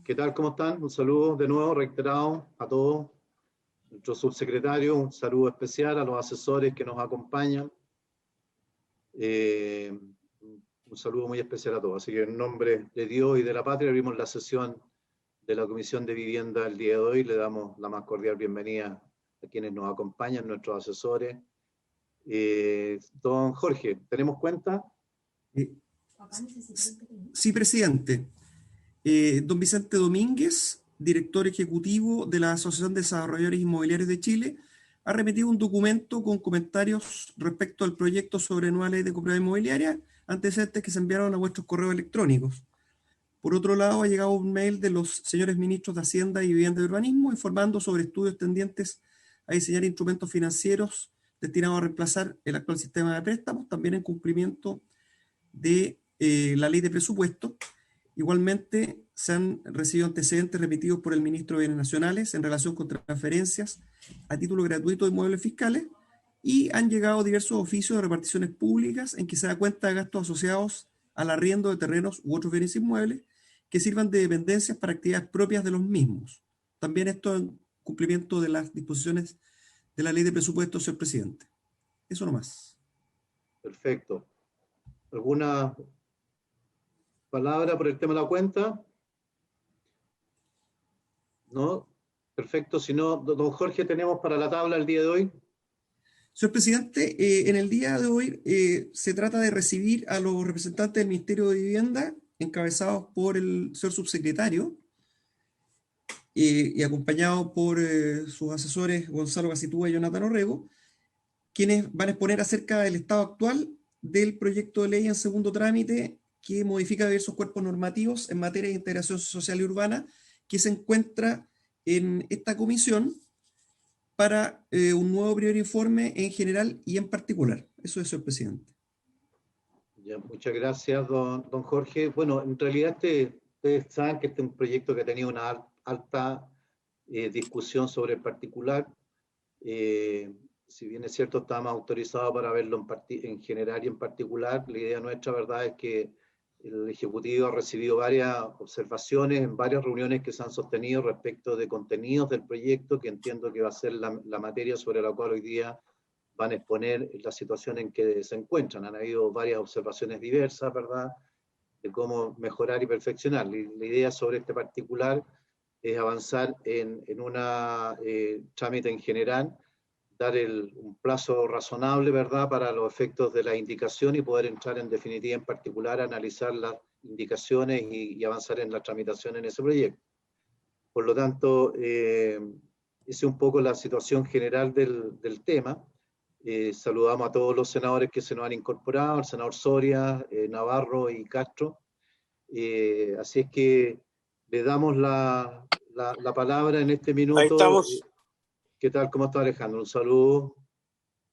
¿Qué tal? ¿Cómo están? Un saludo de nuevo, reiterado a todos. Nuestro subsecretario, un saludo especial a los asesores que nos acompañan. Un saludo muy especial a todos. Así que en nombre de Dios y de la patria abrimos la sesión de la Comisión de Vivienda el día de hoy. Le damos la más cordial bienvenida a quienes nos acompañan, nuestros asesores. Don Jorge, ¿tenemos cuenta? Sí, presidente. Don Vicente Domínguez, director ejecutivo de la Asociación de Desarrolladores Inmobiliarios de Chile, ha remitido un documento con comentarios respecto al proyecto sobre nueva ley de copropiedad inmobiliaria, antecedentes que se enviaron a vuestros correos electrónicos. Por otro lado, ha llegado un mail de los señores ministros de Hacienda y Vivienda y Urbanismo informando sobre estudios tendientes a diseñar instrumentos financieros destinados a reemplazar el actual sistema de préstamos, también en cumplimiento de la ley de presupuesto. Igualmente, se han recibido antecedentes remitidos por el ministro de Bienes Nacionales en relación con transferencias a título gratuito de inmuebles fiscales y han llegado diversos oficios de reparticiones públicas en que se da cuenta de gastos asociados al arriendo de terrenos u otros bienes inmuebles que sirvan de dependencias para actividades propias de los mismos. También esto en cumplimiento de las disposiciones de la ley de presupuesto, señor presidente. Eso nomás. Perfecto. ¿Alguna palabra por el tema de la cuenta? ¿No? Perfecto. Si no, don Jorge, tenemos para la tabla el día de hoy. Señor presidente, en el día de hoy se trata de recibir a los representantes del Ministerio de Vivienda, encabezados por el señor subsecretario y acompañados por sus asesores Gonzalo Gacitúa y Jonathan Orrego, quienes van a exponer acerca del estado actual del proyecto de ley en segundo trámite que modifica diversos cuerpos normativos en materia de integración social y urbana que se encuentra en esta comisión para un nuevo primer informe en general y en particular. Eso es, señor presidente. Ya, muchas gracias, don Jorge. Bueno, en realidad ustedes saben que este es un proyecto que ha tenido una alta discusión sobre el particular. Si bien es cierto, estamos autorizados para verlo en general y en particular, la idea nuestra, verdad, es que el Ejecutivo ha recibido varias observaciones en varias reuniones que se han sostenido respecto de contenidos del proyecto, que entiendo que va a ser la materia sobre la cual hoy día van a exponer la situación en que se encuentran. Han habido varias observaciones diversas, ¿verdad?, de cómo mejorar y perfeccionar. La idea sobre este particular es avanzar en un trámite en general, dar un plazo razonable, ¿verdad?, para los efectos de la indicación y poder entrar en definitiva en particular a analizar las indicaciones y avanzar en la tramitación en ese proyecto. Por lo tanto, esa es un poco la situación general del tema. Saludamos a todos los senadores que se nos han incorporado, al senador Soria, Navarro y Castro. Así es que le damos la palabra en este minuto. Ahí estamos. ¿Qué tal? ¿Cómo está, Alejandro? Un saludo.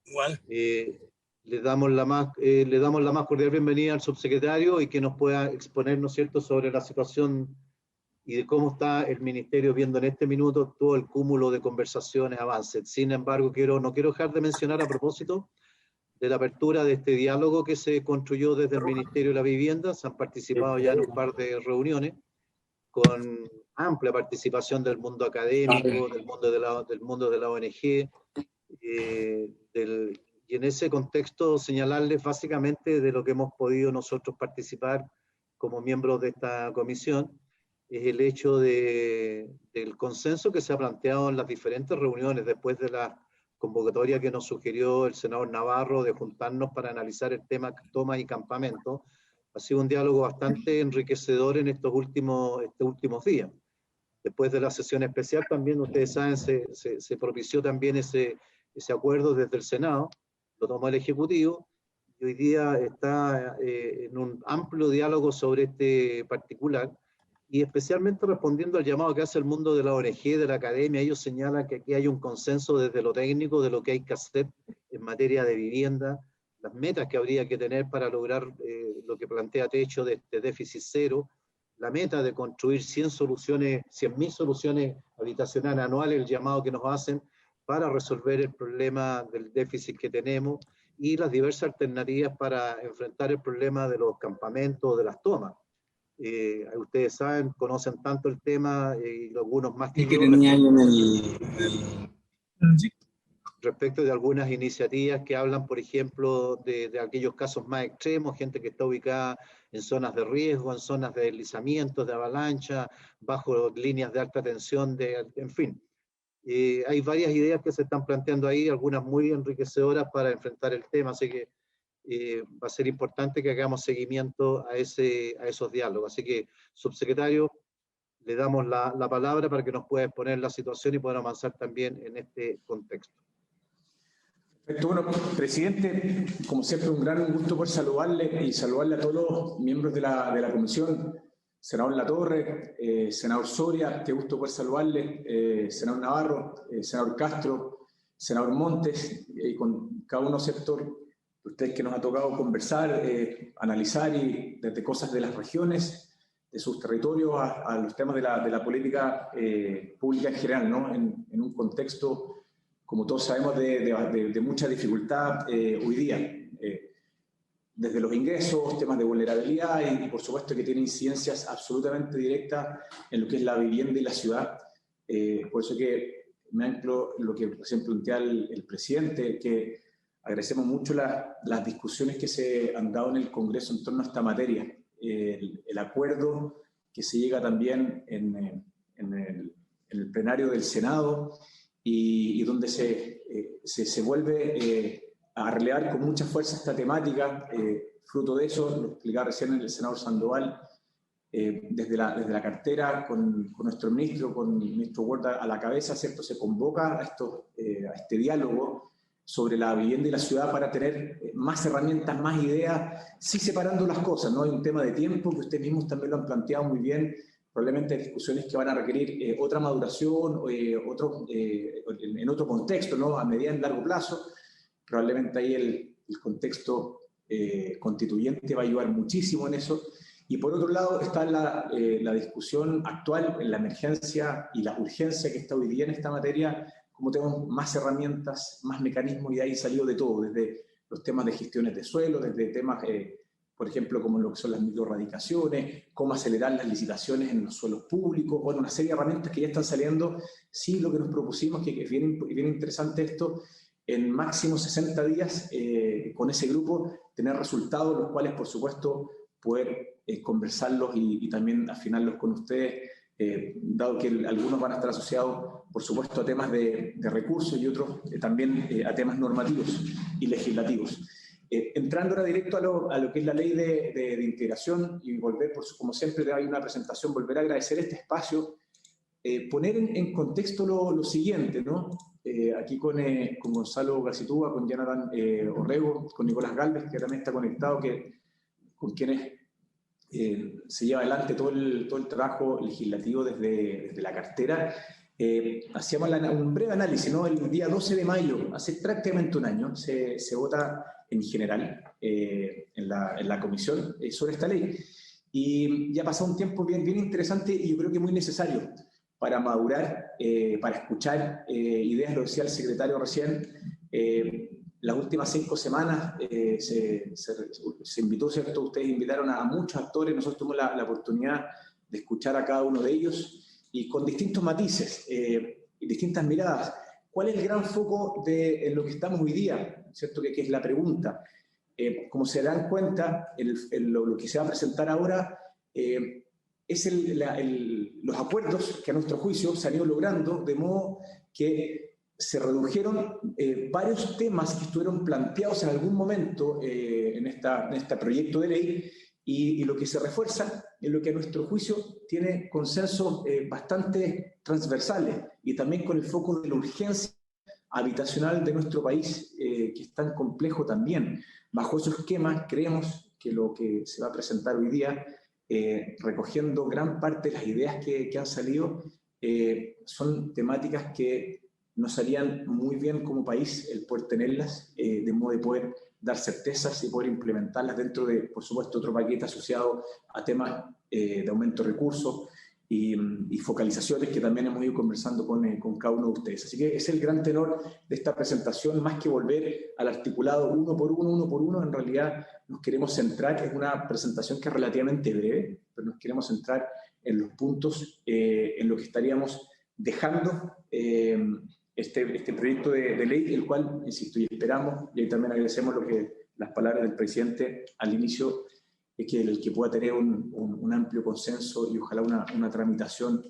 Igual. Le damos la más cordial bienvenida al subsecretario y que nos pueda exponer, ¿no es cierto?, sobre la situación y de cómo está el ministerio viendo en este minuto todo el cúmulo de conversaciones, avances. Sin embargo, no quiero dejar de mencionar a propósito de la apertura de este diálogo que se construyó desde el Ministerio de la Vivienda. Se han participado ya en un par de reuniones con amplia participación del mundo académico, del mundo de la ONG, y en ese contexto señalarles básicamente de lo que hemos podido nosotros participar como miembros de esta comisión, es el hecho del consenso que se ha planteado en las diferentes reuniones después de la convocatoria que nos sugirió el senador Navarro de juntarnos para analizar el tema toma y campamento. Ha sido un diálogo bastante enriquecedor en estos últimos días. Después de la sesión especial también, ustedes saben, se propició también ese acuerdo desde el Senado, lo tomó el Ejecutivo, y hoy día está en un amplio diálogo sobre este particular, y especialmente respondiendo al llamado que hace el mundo de la ONG, de la academia. Ellos señalan que aquí hay un consenso desde lo técnico de lo que hay que hacer en materia de vivienda, las metas que habría que tener para lograr lo que plantea Techo de este déficit cero, la meta de construir 100.000 soluciones habitacionales anuales, el llamado que nos hacen para resolver el problema del déficit que tenemos y las diversas alternativas para enfrentar el problema de los campamentos, de las tomas. Ustedes saben, conocen tanto el tema y algunos más que Es que yo tenía ahí respecto de algunas iniciativas que hablan, por ejemplo, de aquellos casos más extremos, gente que está ubicada en zonas de riesgo, en zonas de deslizamientos, de avalancha, bajo líneas de alta tensión, en fin. Hay varias ideas que se están planteando ahí, algunas muy enriquecedoras para enfrentar el tema, así que va a ser importante que hagamos seguimiento a esos diálogos. Así que, subsecretario, le damos la palabra para que nos pueda exponer la situación y poder avanzar también en este contexto. Perfecto. Bueno, presidente, como siempre, un gran gusto por saludarle y saludarle a todos los miembros de la comisión. Senador Latorre, senador Soria, qué gusto poder saludarle, senador Navarro, senador Castro, senador Montes, y con cada uno sector de ustedes que nos ha tocado conversar, analizar y desde cosas de las regiones, de sus territorios, a los temas de la política pública en general, ¿no? En un contexto, como todos sabemos, de mucha dificultad hoy día. Desde los ingresos, temas de vulnerabilidad y por supuesto que tiene incidencias absolutamente directas en lo que es la vivienda y la ciudad. Por eso que me anclo en lo que recién plantea el presidente, que agradecemos mucho las discusiones que se han dado en el Congreso en torno a esta materia. El acuerdo que se llega también en el plenario del Senado y donde se vuelve a relevar con mucha fuerza esta temática. Fruto de eso, lo explicaba recién el senador Sandoval, desde la cartera, con nuestro ministro, con el ministro Huerta a la cabeza, ¿cierto? Se convoca a este diálogo sobre la vivienda y la ciudad para tener más herramientas, más ideas, sí separando las cosas, ¿no? Hay un tema de tiempo que ustedes mismos también lo han planteado muy bien, probablemente hay discusiones que van a requerir otra maduración, en otro contexto, ¿no? A mediano y largo plazo. Probablemente ahí el contexto constituyente va a ayudar muchísimo en eso. Y por otro lado está la discusión actual en la emergencia y la urgencia que está hoy día en esta materia, cómo tenemos más herramientas, más mecanismos, y de ahí salió de todo, desde los temas de gestiones de suelo, desde temas, por ejemplo, como lo que son las microrradicaciones, cómo acelerar las licitaciones en los suelos públicos, bueno, una serie de herramientas que ya están saliendo. Sí, lo que nos propusimos, que es bien interesante esto, en máximo 60 días, con ese grupo, tener resultados, los cuales, por supuesto, poder conversarlos y también afinarlos con ustedes, dado que algunos van a estar asociados, por supuesto, a temas de recursos y otros también a temas normativos y legislativos. Entrando ahora directo a lo que es la ley de integración y volver, como siempre hay una presentación, volver a agradecer este espacio, poner en contexto lo siguiente, ¿no? Aquí con Gonzalo Gacitúa, con Jonathan Orrego, con Nicolás Galvez, que también está conectado, con quienes se lleva adelante todo el trabajo legislativo desde la cartera. Hacíamos un breve análisis, ¿no? El día 12 de mayo, hace prácticamente un año, se vota en general en la comisión sobre esta ley. Y ya ha pasado un tiempo bien interesante y yo creo que muy necesario para madurar, para escuchar ideas, lo decía el secretario recién. Las últimas 5 semanas se invitó, ¿cierto? Ustedes invitaron a muchos actores, nosotros tuvimos la oportunidad de escuchar a cada uno de ellos y con distintos matices y distintas miradas. ¿Cuál es el gran foco en lo que estamos hoy día? ¿Cierto? Que es la pregunta. Como se dan cuenta, lo que se va a presentar ahora es los acuerdos que a nuestro juicio se han ido logrando, de modo que se redujeron varios temas que estuvieron planteados en algún momento en este proyecto de ley, y lo que se refuerza es lo que a nuestro juicio tiene consensos bastante transversales y también con el foco de la urgencia habitacional de nuestro país, que es tan complejo también. Bajo esos esquemas creemos que lo que se va a presentar hoy día, recogiendo gran parte de las ideas que han salido, son temáticas que nos harían muy bien como país el poder tenerlas, de modo de poder dar certezas y poder implementarlas dentro de, por supuesto, otro paquete asociado a temas de aumento de recursos, y focalizaciones que también hemos ido conversando con cada uno de ustedes. Así que es el gran tenor de esta presentación, más que volver al articulado uno por uno, en realidad nos queremos centrar, es una presentación que es relativamente breve, pero nos queremos centrar en los puntos, en lo que estaríamos dejando este proyecto de ley, el cual, insisto, y esperamos, y ahí también agradecemos las palabras del presidente al inicio, el que pueda tener un amplio consenso y ojalá una tramitación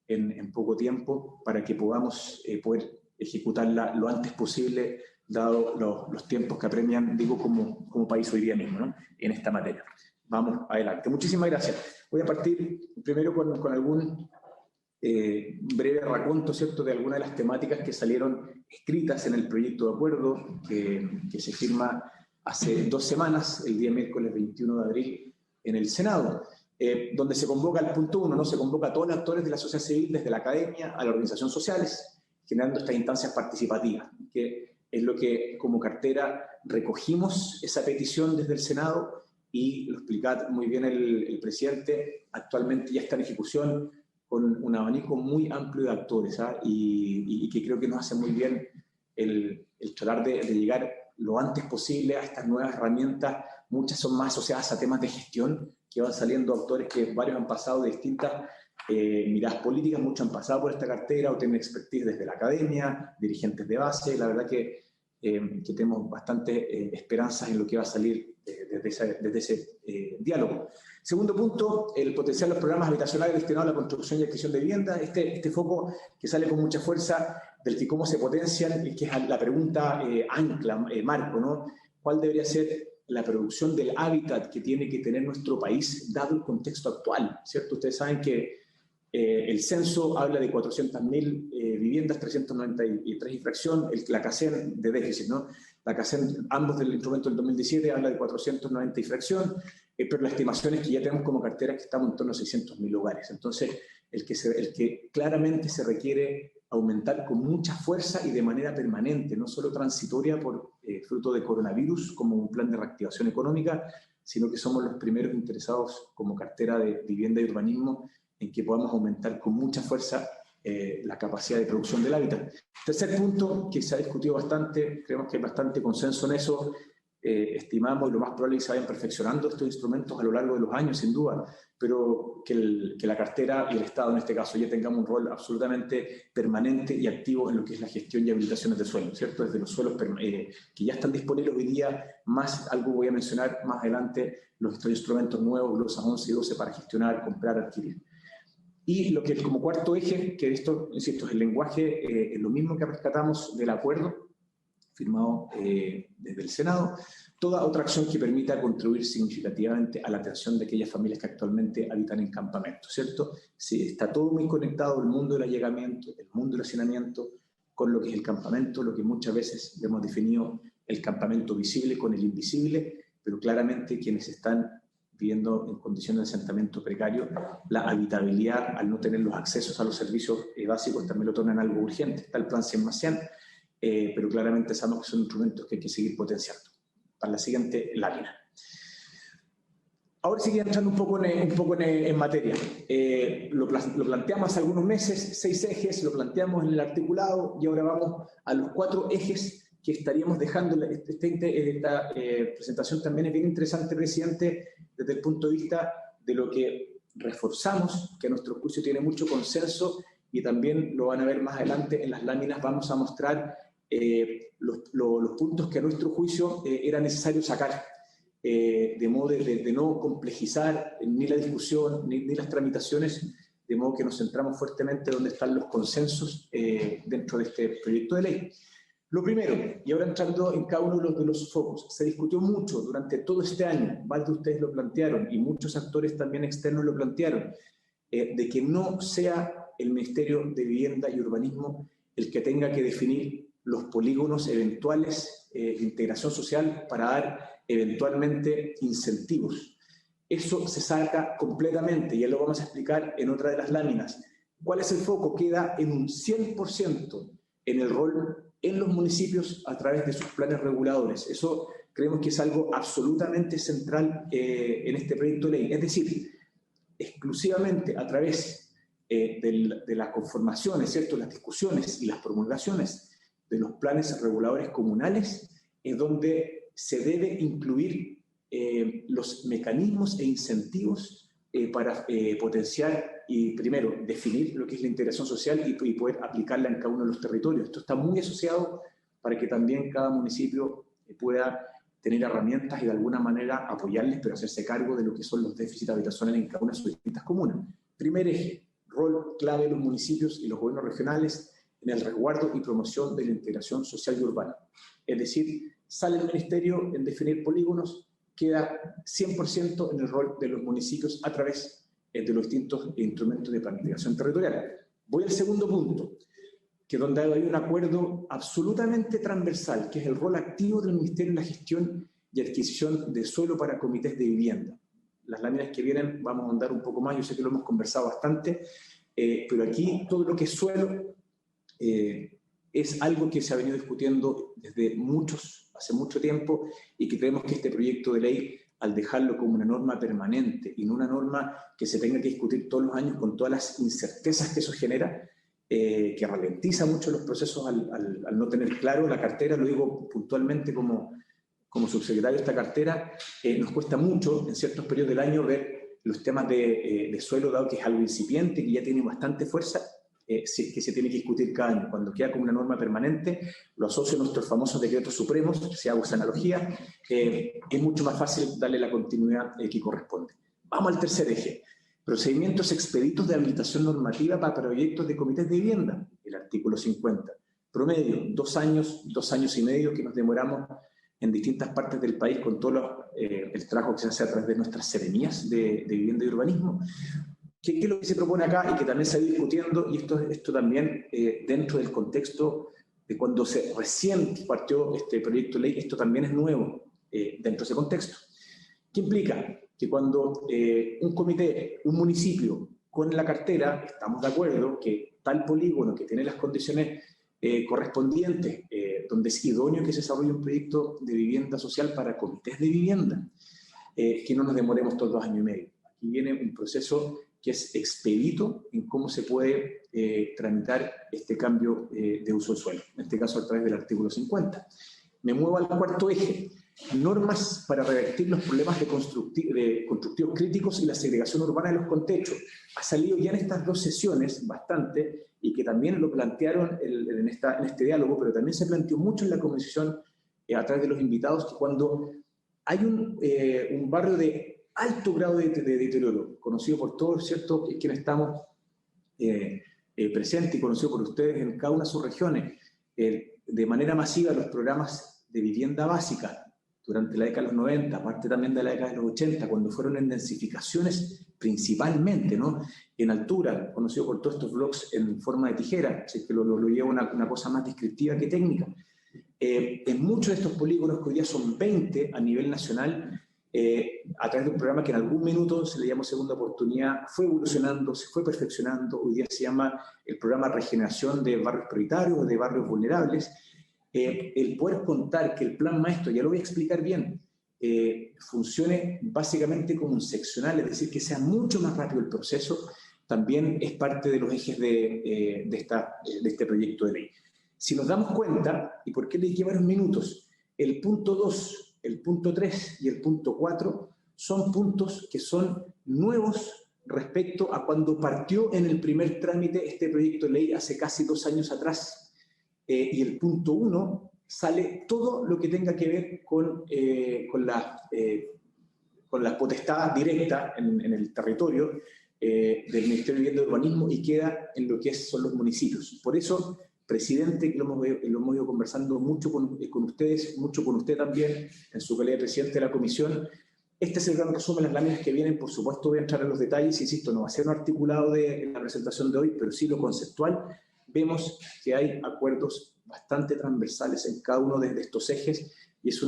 en poco tiempo para que podamos poder ejecutarla lo antes posible, dado los tiempos que apremian, digo, como país hoy día mismo, ¿no?, en esta materia. Vamos adelante. Muchísimas gracias. Voy a partir primero con algún breve raconto, ¿cierto?, de algunas de las temáticas que salieron escritas en el proyecto de acuerdo que se firma hace 2 semanas, el día miércoles 21 de abril, en el Senado, donde se convoca el punto 1, ¿no? Se convoca a todos los actores de la sociedad civil, desde la academia a las organizaciones sociales, generando estas instancias participativas, que es lo que como cartera recogimos esa petición desde el Senado y lo explicaba muy bien el presidente, actualmente ya está en ejecución con un abanico muy amplio de actores, ¿ah? Y que creo que nos hace muy bien el tratar de llegar lo antes posible a estas nuevas herramientas. Muchas son más asociadas a temas de gestión, que van saliendo actores que varios han pasado de distintas miradas políticas, muchos han pasado por esta cartera o tienen expertise desde la academia, dirigentes de base. La verdad que tenemos bastante esperanzas en lo que va a salir desde ese diálogo. Segundo punto, el potencial de los programas habitacionales destinados a la construcción y adquisición de vivienda. Este foco que sale con mucha fuerza del que cómo se potencian, y que es la pregunta ancla, marco, ¿no? ¿Cuál debería ser la producción del hábitat que tiene que tener nuestro país, dado el contexto actual, ¿cierto? Ustedes saben que el censo habla de 400.000 viviendas, 393 y fracción, la CACEN de déficit, ¿no? La CACEN, ambos del instrumento del 2017, habla de 490 y fracción, pero la estimación es que ya tenemos como cartera que estamos en torno a 600.000 hogares. Entonces, el que claramente se requiere aumentar con mucha fuerza y de manera permanente, no solo transitoria por fruto de coronavirus, como un plan de reactivación económica, sino que somos los primeros interesados como cartera de vivienda y urbanismo en que podamos aumentar con mucha fuerza la capacidad de producción del hábitat. Tercer punto, que se ha discutido bastante, creemos que hay bastante consenso en eso, estimamos y lo más probable es que se vayan perfeccionando estos instrumentos a lo largo de los años, sin duda, pero que la cartera y el Estado en este caso ya tengamos un rol absolutamente permanente y activo en lo que es la gestión y habilitaciones de suelos, ¿cierto? Desde los suelos que ya están disponibles hoy día, más algo voy a mencionar más adelante, estos instrumentos nuevos, glosas 11 y 12 para gestionar, comprar, adquirir. Y lo que es como cuarto eje, que esto, insisto, es el lenguaje, es lo mismo que rescatamos del acuerdo firmado desde el Senado, toda otra acción que permita contribuir significativamente a la atención de aquellas familias que actualmente habitan en campamentos, ¿cierto? Sí, está todo muy conectado, el mundo del allegamiento, el mundo del hacinamiento, con lo que es el campamento, lo que muchas veces hemos definido el campamento visible con el invisible, pero claramente quienes están viviendo en condiciones de asentamiento precario, la habitabilidad al no tener los accesos a los servicios básicos también lo tornan algo urgente. Está el plan 100+100, pero claramente sabemos que son instrumentos que hay que seguir potenciando. Para la siguiente lámina. Ahora sigue entrando un poco en materia. Lo planteamos hace algunos meses, 6 ejes, lo planteamos en el articulado y ahora vamos a los 4 ejes que estaríamos dejando. Esta presentación también es bien interesante, presidente, desde el punto de vista de lo que reforzamos, que a nuestro juicio tiene mucho consenso, y también lo van a ver más adelante en las láminas. Vamos a mostrar los puntos que a nuestro juicio era necesario sacar, de modo de no complejizar ni la discusión ni las tramitaciones, de modo que nos centramos fuertemente donde están los consensos dentro de este proyecto de ley. Lo primero, y ahora entrando en cada uno de los focos, se discutió mucho durante todo este año, varios de ustedes lo plantearon y muchos actores también externos lo plantearon, de que no sea el Ministerio de Vivienda y Urbanismo el que tenga que definir los polígonos eventuales de integración social para dar eventualmente incentivos. Eso se saca completamente, y ya lo vamos a explicar en otra de las láminas. ¿Cuál es el foco? Queda en un 100% en el rol en los municipios a través de sus planes reguladores. Eso creemos que es algo absolutamente central en este proyecto de ley. Es decir, exclusivamente a través de las conformaciones, ¿cierto?, las discusiones y las promulgaciones de los planes reguladores comunales, es donde se debe incluir los mecanismos e incentivos para potenciar y, primero, definir lo que es la integración social y poder aplicarla en cada uno de los territorios. Esto está muy asociado para que también cada municipio pueda tener herramientas y de alguna manera apoyarles, pero hacerse cargo de lo que son los déficits habitacionales en cada una de sus distintas comunas. Primer eje, rol clave de los municipios y los gobiernos regionales en el resguardo y promoción de la integración social y urbana. Es decir, sale el ministerio en definir polígonos, queda 100% en el rol de los municipios a través de los distintos instrumentos de planificación territorial. Voy al segundo punto, que es donde hay un acuerdo absolutamente transversal, que es el rol activo del Ministerio en la gestión y adquisición de suelo para comités de vivienda. Las láminas que vienen vamos a andar un poco más, yo sé que lo hemos conversado bastante, pero aquí todo lo que es suelo es algo que se ha venido discutiendo desde hace mucho tiempo, y que creemos que este proyecto de ley, al dejarlo como una norma permanente y no una norma que se tenga que discutir todos los años con todas las incertezas que eso genera, que ralentiza mucho los procesos al no tener claro la cartera, lo digo puntualmente como subsecretario de esta cartera, nos cuesta mucho en ciertos periodos del año ver los temas de suelo, dado que es algo incipiente, que ya tiene bastante fuerza, si es que se tiene que discutir cada año. Cuando queda como una norma permanente, lo asocio a nuestros famosos decretos supremos, si hago esa analogía, es mucho más fácil darle la continuidad que corresponde. Vamos al tercer eje. Procedimientos expeditos de habilitación normativa para proyectos de comités de vivienda, el artículo 50. Promedio, 2 años, 2 años y medio que nos demoramos en distintas partes del país con todo el trabajo que se hace a través de nuestras seremías de vivienda y urbanismo. ¿Qué es lo que se propone acá y que también se ha ido discutiendo? Y esto también dentro del contexto de cuando recién partió este proyecto de ley, esto también es nuevo dentro de ese contexto. ¿Qué implica? Que cuando un comité, un municipio con la cartera, estamos de acuerdo que tal polígono que tiene las condiciones correspondientes, donde es idóneo que se desarrolle un proyecto de vivienda social para comités de vivienda, que no nos demoremos todos 2 años y medio. Aquí viene un proceso que es expedito en cómo se puede tramitar este cambio de uso del suelo, en este caso a través del artículo 50. Me muevo al cuarto eje, normas para revertir los problemas de constructivos críticos y la segregación urbana de los contextos. Ha salido ya en estas 2 sesiones bastante, y que también lo plantearon en este diálogo, pero también se planteó mucho en la comisión a través de los invitados, que cuando hay un barrio de alto grado de deterioro, conocido por todos, ¿cierto?, quienes estamos presentes y conocido por ustedes en cada una de sus regiones, de manera masiva los programas de vivienda básica durante la década de los 90, parte también de la década de los 80, cuando fueron en densificaciones principalmente, ¿no?, en altura, conocido por todos estos blogs en forma de tijera, así que lo llevo una cosa más descriptiva que técnica. En muchos de estos polígonos, que hoy día son 20 a nivel nacional, a través de un programa que en algún minuto se le llamó Segunda Oportunidad, fue evolucionando, se fue perfeccionando, hoy día se llama el programa Regeneración de Barrios Prioritarios o de Barrios Vulnerables. El poder contar que el plan maestro, ya lo voy a explicar bien, funcione básicamente como un seccional, es decir, que sea mucho más rápido el proceso, también es parte de los ejes de este proyecto de ley. Si nos damos cuenta, ¿y por qué le lleva unos minutos? El punto 2, el punto 3 y el punto 4 son puntos que son nuevos respecto a cuando partió en el primer trámite este proyecto de ley hace casi 2 años atrás. Y el punto 1 sale todo lo que tenga que ver con la potestad directa en el territorio del Ministerio de Vivienda y Urbanismo, y queda en lo que son los municipios. Por eso, presidente, que lo hemos ido conversando mucho con ustedes, mucho con usted también, en su calidad de presidente de la comisión, este es el gran resumen, las láminas que vienen. Por supuesto voy a entrar en los detalles, insisto, no va a ser un articulado de la presentación de hoy, pero sí lo conceptual. Vemos que hay acuerdos bastante transversales en cada uno de estos ejes, y es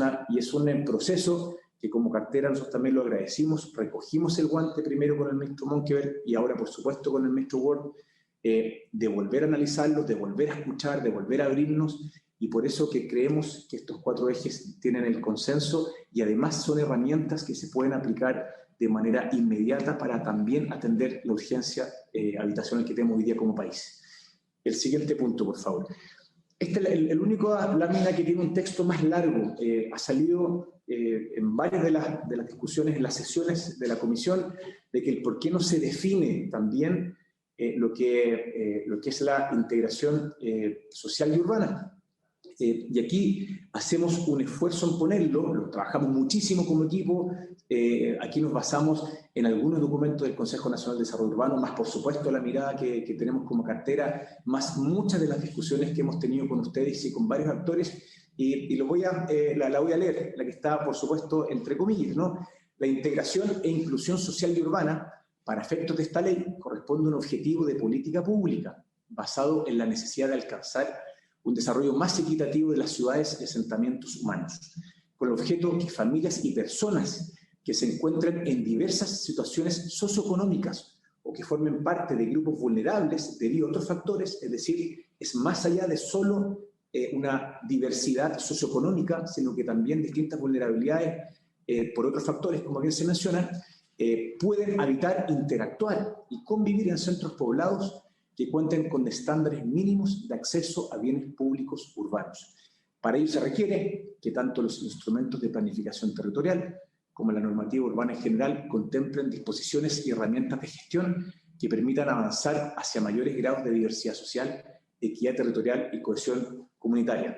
un proceso que como cartera nosotros también lo agradecimos. Recogimos el guante primero con el ministro Monkeberg y ahora por supuesto con el ministro Ward, de volver a analizarlo, de volver a escuchar, de volver a abrirnos y por eso que creemos que estos 4 ejes tienen el consenso y además son herramientas que se pueden aplicar de manera inmediata para también atender la urgencia habitacional que tenemos hoy día como país. El siguiente punto, por favor. Este es el único lámina que tiene un texto más largo. Ha salido en varias de las discusiones, en las sesiones de la comisión, de que el por qué no se define también lo que es la integración social y urbana. Y aquí hacemos un esfuerzo en ponerlo, lo trabajamos muchísimo como equipo, aquí nos basamos en algunos documentos del Consejo Nacional de Desarrollo Urbano, más por supuesto la mirada que tenemos como cartera, más muchas de las discusiones que hemos tenido con ustedes y con varios actores, y la voy a leer, la que está por supuesto entre comillas, ¿no? La integración e inclusión social y urbana, para efectos de esta ley, corresponde a un objetivo de política pública, basado en la necesidad de alcanzar un desarrollo más equitativo de las ciudades y asentamientos humanos, con el objeto que familias y personas que se encuentren en diversas situaciones socioeconómicas o que formen parte de grupos vulnerables debido a otros factores, es decir, es más allá de solo una diversidad socioeconómica, sino que también distintas vulnerabilidades por otros factores, como bien se menciona, pueden habitar, interactuar y convivir en centros poblados que cuenten con estándares mínimos de acceso a bienes públicos urbanos. Para ello se requiere que tanto los instrumentos de planificación territorial como la normativa urbana en general contemplen disposiciones y herramientas de gestión que permitan avanzar hacia mayores grados de diversidad social, equidad territorial y cohesión comunitaria.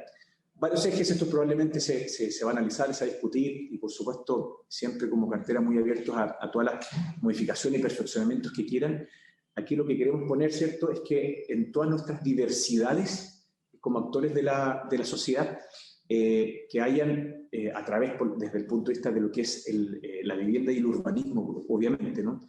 Varios ejes, estos probablemente se va a analizar, se va a discutir y por supuesto siempre como cartera muy abiertos a todas las modificaciones y perfeccionamientos que quieran. Aquí lo que queremos poner, ¿cierto?, es que en todas nuestras diversidades como actores de la sociedad, que hayan a través, desde el punto de vista de lo que es la vivienda y el urbanismo, obviamente, ¿no?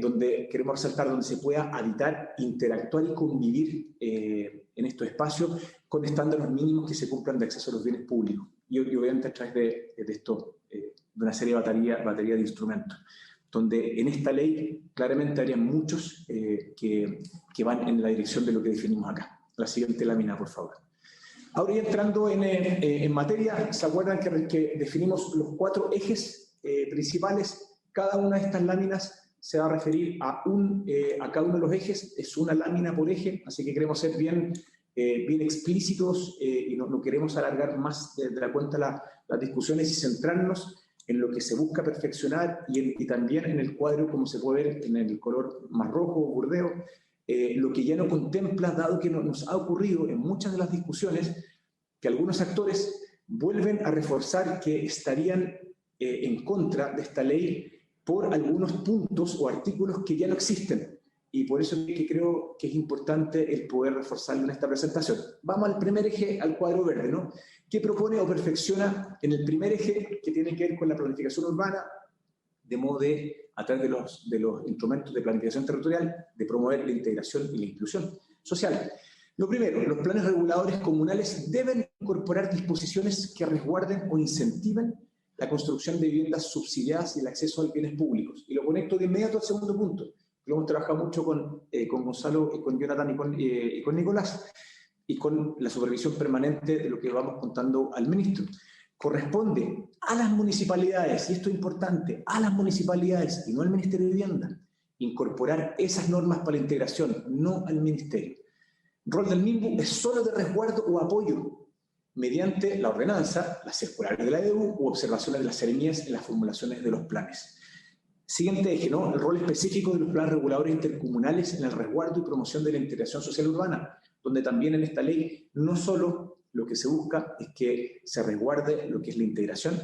Donde queremos resaltar donde se pueda habitar, interactuar y convivir en estos espacios con estándares mínimos que se cumplan de acceso a los bienes públicos. Y obviamente a través de esto, de una serie de batería de instrumentos, donde en esta ley claramente harían muchos que van en la dirección de lo que definimos acá. La siguiente lámina, por favor. Ahora ya entrando en materia, ¿se acuerdan que definimos los 4 ejes principales? Cada una de estas láminas se va a referir a cada uno de los ejes, es una lámina por eje, así que queremos ser bien explícitos y no queremos alargar más de la cuenta las discusiones y centrarnos en lo que se busca perfeccionar y también en el cuadro, como se puede ver en el color más rojo, burdeo, lo que ya no contempla, dado que nos ha ocurrido en muchas de las discusiones, que algunos actores vuelven a reforzar que estarían en contra de esta ley por algunos puntos o artículos que ya no existen. Y por eso es que creo que es importante el poder reforzarlo en esta presentación. Vamos al primer eje, al cuadro verde, ¿no? ¿Qué propone o perfecciona en el primer eje, que tiene que ver con la planificación urbana, de modo de, a través de los instrumentos de planificación territorial, de promover la integración y la inclusión social? Lo primero, los planes reguladores comunales deben incorporar disposiciones que resguarden o incentiven la construcción de viviendas subsidiadas y el acceso a bienes públicos. Y lo conecto de inmediato al segundo punto. Lo hemos trabajado mucho con Gonzalo, con Jonathan y con Nicolás, y con la supervisión permanente de lo que vamos contando al ministro. Corresponde a las municipalidades, y esto es importante, a las municipalidades y no al Ministerio de Vivienda, incorporar esas normas para la integración, no al Ministerio. El rol del MIMBU es solo de resguardo o apoyo, mediante la ordenanza, las circulares de la EDU u observaciones de las seremías en las formulaciones de los planes. Siguiente eje, ¿no? El rol específico de los planes reguladores intercomunales en el resguardo y promoción de la integración social urbana, donde también en esta ley no solo lo que se busca es que se resguarde lo que es la integración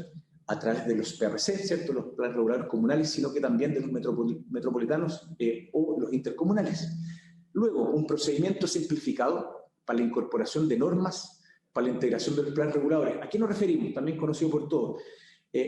a través de los PRC, ¿cierto?, los planes reguladores comunales, sino que también de los metropolitanos o los intercomunales. Luego, un procedimiento simplificado para la incorporación de normas para la integración de los planes reguladores. ¿A qué nos referimos? También conocido por todos.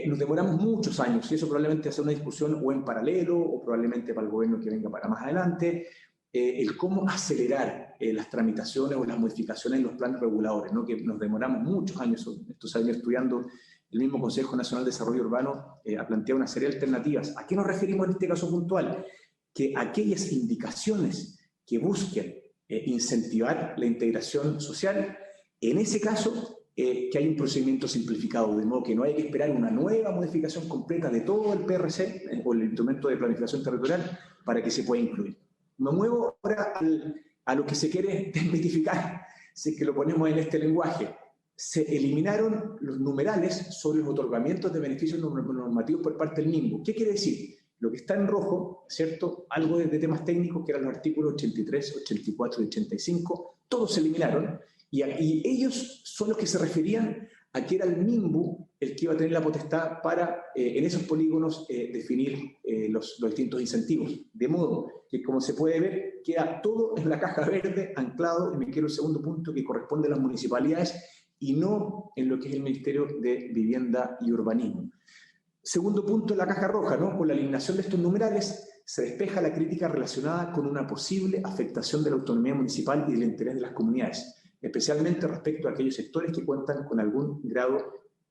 Nos demoramos muchos años y eso probablemente hace una discusión o en paralelo o probablemente para el gobierno que venga para más adelante, el cómo acelerar las tramitaciones o las modificaciones en los planes reguladores, ¿no? Que nos demoramos muchos años, estos años estudiando. El mismo Consejo Nacional de Desarrollo Urbano ha planteado una serie de alternativas. ¿A qué nos referimos en este caso puntual? Que aquellas indicaciones que busquen incentivar la integración social En ese caso, que hay un procedimiento simplificado, de modo que no hay que esperar una nueva modificación completa de todo el PRC o el instrumento de planificación territorial para que se pueda incluir. Me muevo ahora a lo que se quiere desmitificar, si es que lo ponemos en este lenguaje. Se eliminaron los numerales sobre los otorgamientos de beneficios normativos por parte del MIMBU. ¿Qué quiere decir? Lo que está en rojo, ¿cierto? Algo de temas técnicos, que eran los artículos 83, 84 y 85, todos se eliminaron, y ellos son los que se referían a que era el MIMBU el que iba a tener la potestad para, en esos polígonos, definir los distintos incentivos. De modo que, como se puede ver, queda todo en la caja verde, anclado, y me quiero el segundo punto, que corresponde a las municipalidades, y no en lo que es el Ministerio de Vivienda y Urbanismo. Segundo punto, en la caja roja, ¿no? Con la eliminación de estos numerales se despeja la crítica relacionada con una posible afectación de la autonomía municipal y del interés de las comunidades, especialmente respecto a aquellos sectores que cuentan con algún grado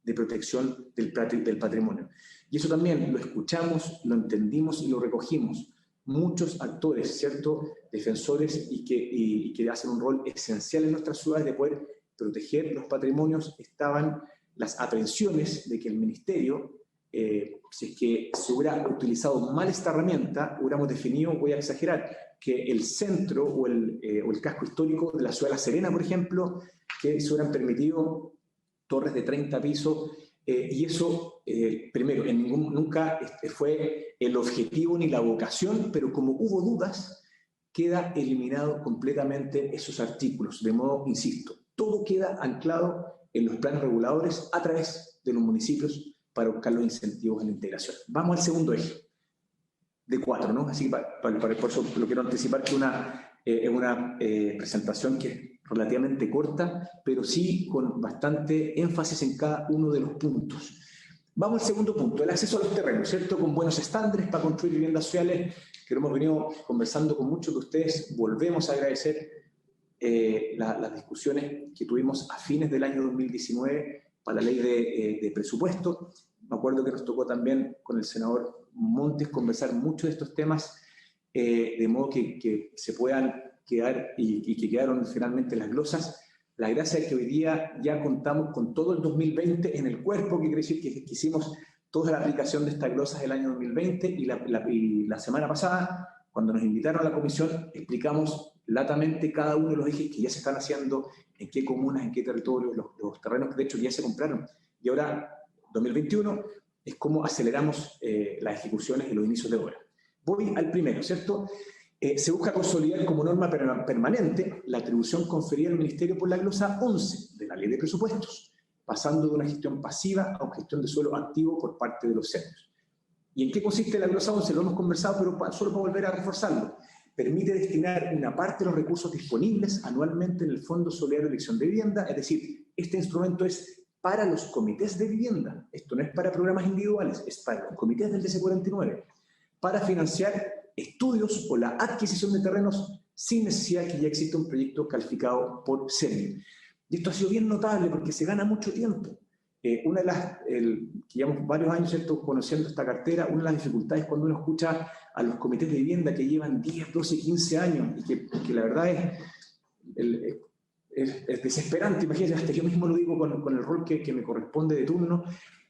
de protección del patrimonio. Y eso también lo escuchamos, lo entendimos y lo recogimos. Muchos actores, ¿cierto?, defensores y que hacen un rol esencial en nuestras ciudades de poder proteger los patrimonios, estaban las aprehensiones de que el Ministerio, si es que se hubiera utilizado mal esta herramienta, hubiéramos definido, voy a exagerar, que el centro o el casco histórico de la ciudad de La Serena, por ejemplo, que se hubieran permitido torres de 30 pisos, y eso, primero, nunca fue el objetivo ni la vocación, pero como hubo dudas, queda eliminado completamente esos artículos, de modo, insisto, todo queda anclado en los planes reguladores a través de los municipios para buscar los incentivos en la integración. Vamos al segundo eje, de 4, ¿no? Así que por eso lo quiero anticipar, que es una presentación que es relativamente corta, pero sí con bastante énfasis en cada uno de los puntos. Vamos al segundo punto, el acceso a los terrenos, ¿cierto? Con buenos estándares para construir viviendas sociales, que lo hemos venido conversando con muchos de ustedes. Volvemos a agradecer las discusiones que tuvimos a fines del año 2019 para la ley de presupuesto. Me acuerdo que nos tocó también con el senador Montes conversar mucho de estos temas, de modo que se puedan quedar y que quedaron finalmente las glosas. La gracia es que hoy día ya contamos con todo el 2020 en el cuerpo, que quiere decir que hicimos toda la aplicación de estas glosas del año 2020, y la semana pasada, cuando nos invitaron a la comisión, explicamos latamente cada uno de los ejes que ya se están haciendo, en qué comunas, en qué territorios, los terrenos que de hecho ya se compraron. Y ahora, 2021, es cómo aceleramos las ejecuciones y los inicios de obra. Voy al primero, ¿cierto? Se busca consolidar como norma permanente la atribución conferida al Ministerio por la glosa 11 de la Ley de Presupuestos, pasando de una gestión pasiva a una gestión de suelo activo por parte de los centros. ¿Y en qué consiste la glosa 11? Lo hemos conversado, pero solo para volver a reforzarlo. Permite destinar una parte de los recursos disponibles anualmente en el Fondo Solidario de Elección de Vivienda, es decir, este instrumento es para los comités de vivienda, esto no es para programas individuales, es para los comités del DC49, para financiar estudios o la adquisición de terrenos sin necesidad que ya exista un proyecto calificado por CERMI. Y esto ha sido bien notable porque se gana mucho tiempo. Una de las, que llevamos varios años, ¿cierto?, conociendo esta cartera, una de las dificultades cuando uno escucha a los comités de vivienda que llevan 10, 12, 15 años y que la verdad es desesperante. Imagínense, hasta yo mismo lo digo con el rol que me corresponde de turno,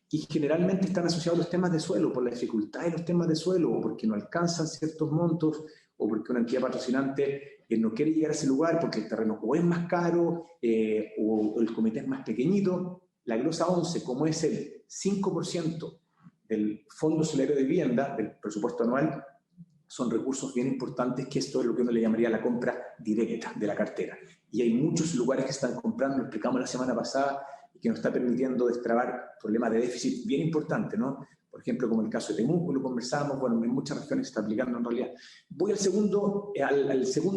y generalmente están asociados los temas de suelo por la dificultad de los temas de suelo, o porque no alcanzan ciertos montos, o porque una entidad patrocinante no quiere llegar a ese lugar porque el terreno o es más caro o el comité es más pequeñito. La glosa 11, como es el 5% del Fondo Solidario de Vivienda, del presupuesto anual, son recursos bien importantes, que esto es lo que uno le llamaría la compra directa de la cartera. Y hay muchos lugares que están comprando, lo explicamos la semana pasada, y que nos está permitiendo destrabar problemas de déficit bien importantes, ¿no? Por ejemplo, como el caso de Temuco, lo conversamos, bueno, en muchas regiones se está aplicando en realidad. Voy al segundo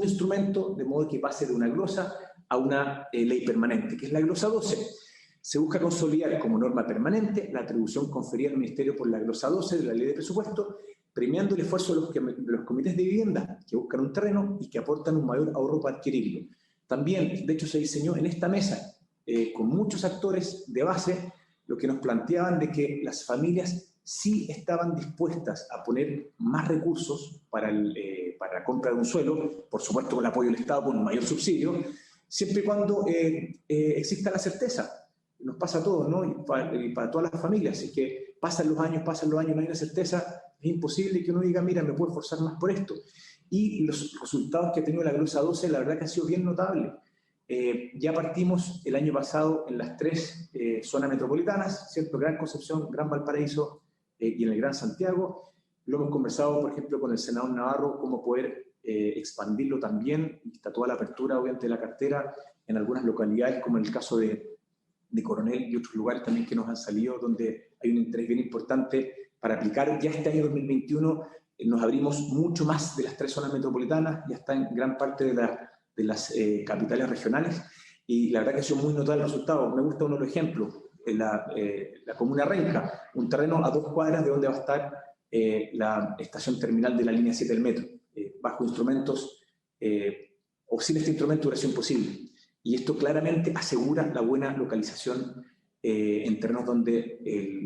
instrumento, de modo que pase de una glosa a una ley permanente, que es la glosa 12. Se busca consolidar como norma permanente la atribución conferida al Ministerio por la glosa 12 de la Ley de Presupuesto, premiando el esfuerzo de los comités de vivienda que buscan un terreno y que aportan un mayor ahorro para adquirirlo. También, de hecho, se diseñó en esta mesa, con muchos actores de base, lo que nos planteaban de que las familias sí estaban dispuestas a poner más recursos para la compra de un suelo, por supuesto con el apoyo del Estado, con un mayor subsidio, siempre y cuando exista la certeza. Nos pasa a todos, ¿no? Y para todas las familias. Así que pasan los años, no hay una certeza. Es imposible que uno diga, mira, me puedo esforzar más por esto. Y los resultados que ha tenido la Glosa 12, la verdad que ha sido bien notable. Ya partimos el año pasado en las 3 zonas metropolitanas, ¿cierto? Gran Concepción, Gran Valparaíso y en el Gran Santiago. Lo hemos conversado, por ejemplo, con el senador Navarro, cómo poder expandirlo también. Está toda la apertura, obviamente, de la cartera en algunas localidades, como en el caso de Coronel y otros lugares también que nos han salido, donde hay un interés bien importante para aplicar. Ya este año 2021 nos abrimos mucho más de las 3 zonas metropolitanas, ya está en gran parte de las capitales regionales, y la verdad que ha sido muy notable el resultado. Me gusta uno de los ejemplos, la comuna Renca, un terreno a 2 cuadras de donde va a estar la estación terminal de la línea 7 del metro, bajo instrumentos, o sin este instrumento hubiera sido imposible. Y esto claramente asegura la buena localización en terrenos donde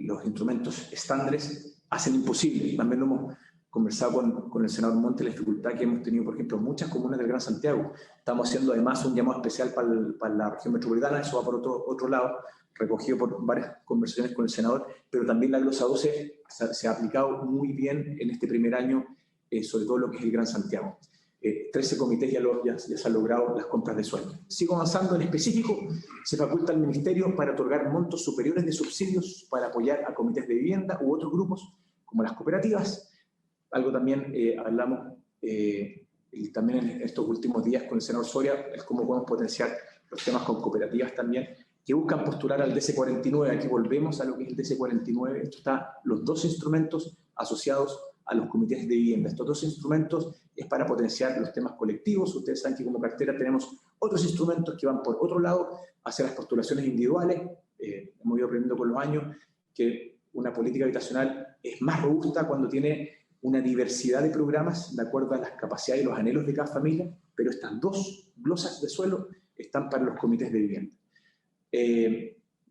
los instrumentos estándares hacen imposible. También lo hemos conversado con el senador Monte, la dificultad que hemos tenido, por ejemplo, en muchas comunas del Gran Santiago. Estamos haciendo además un llamado especial para la región metropolitana, eso va por otro lado, recogido por varias conversaciones con el senador, pero también la Glosa 12 se ha aplicado muy bien en este primer año, sobre todo lo que es el Gran Santiago. 13 comités ya se han logrado las compras de suelo. Sigo avanzando. En específico, se faculta al Ministerio para otorgar montos superiores de subsidios para apoyar a comités de vivienda u otros grupos, como las cooperativas. Algo también hablamos también en estos últimos días con el senador Soria, es cómo podemos potenciar los temas con cooperativas también, que buscan postular al DC49. Aquí volvemos a lo que es el DC49. Esto está los 2 instrumentos asociados a los comités de vivienda. Estos 2 instrumentos es para potenciar los temas colectivos. Ustedes saben que como cartera tenemos otros instrumentos que van por otro lado hacia las postulaciones individuales. Hemos ido aprendiendo con los años que una política habitacional es más robusta cuando tiene una diversidad de programas de acuerdo a las capacidades y los anhelos de cada familia, pero estas 2 glosas de suelo están para los comités de vivienda.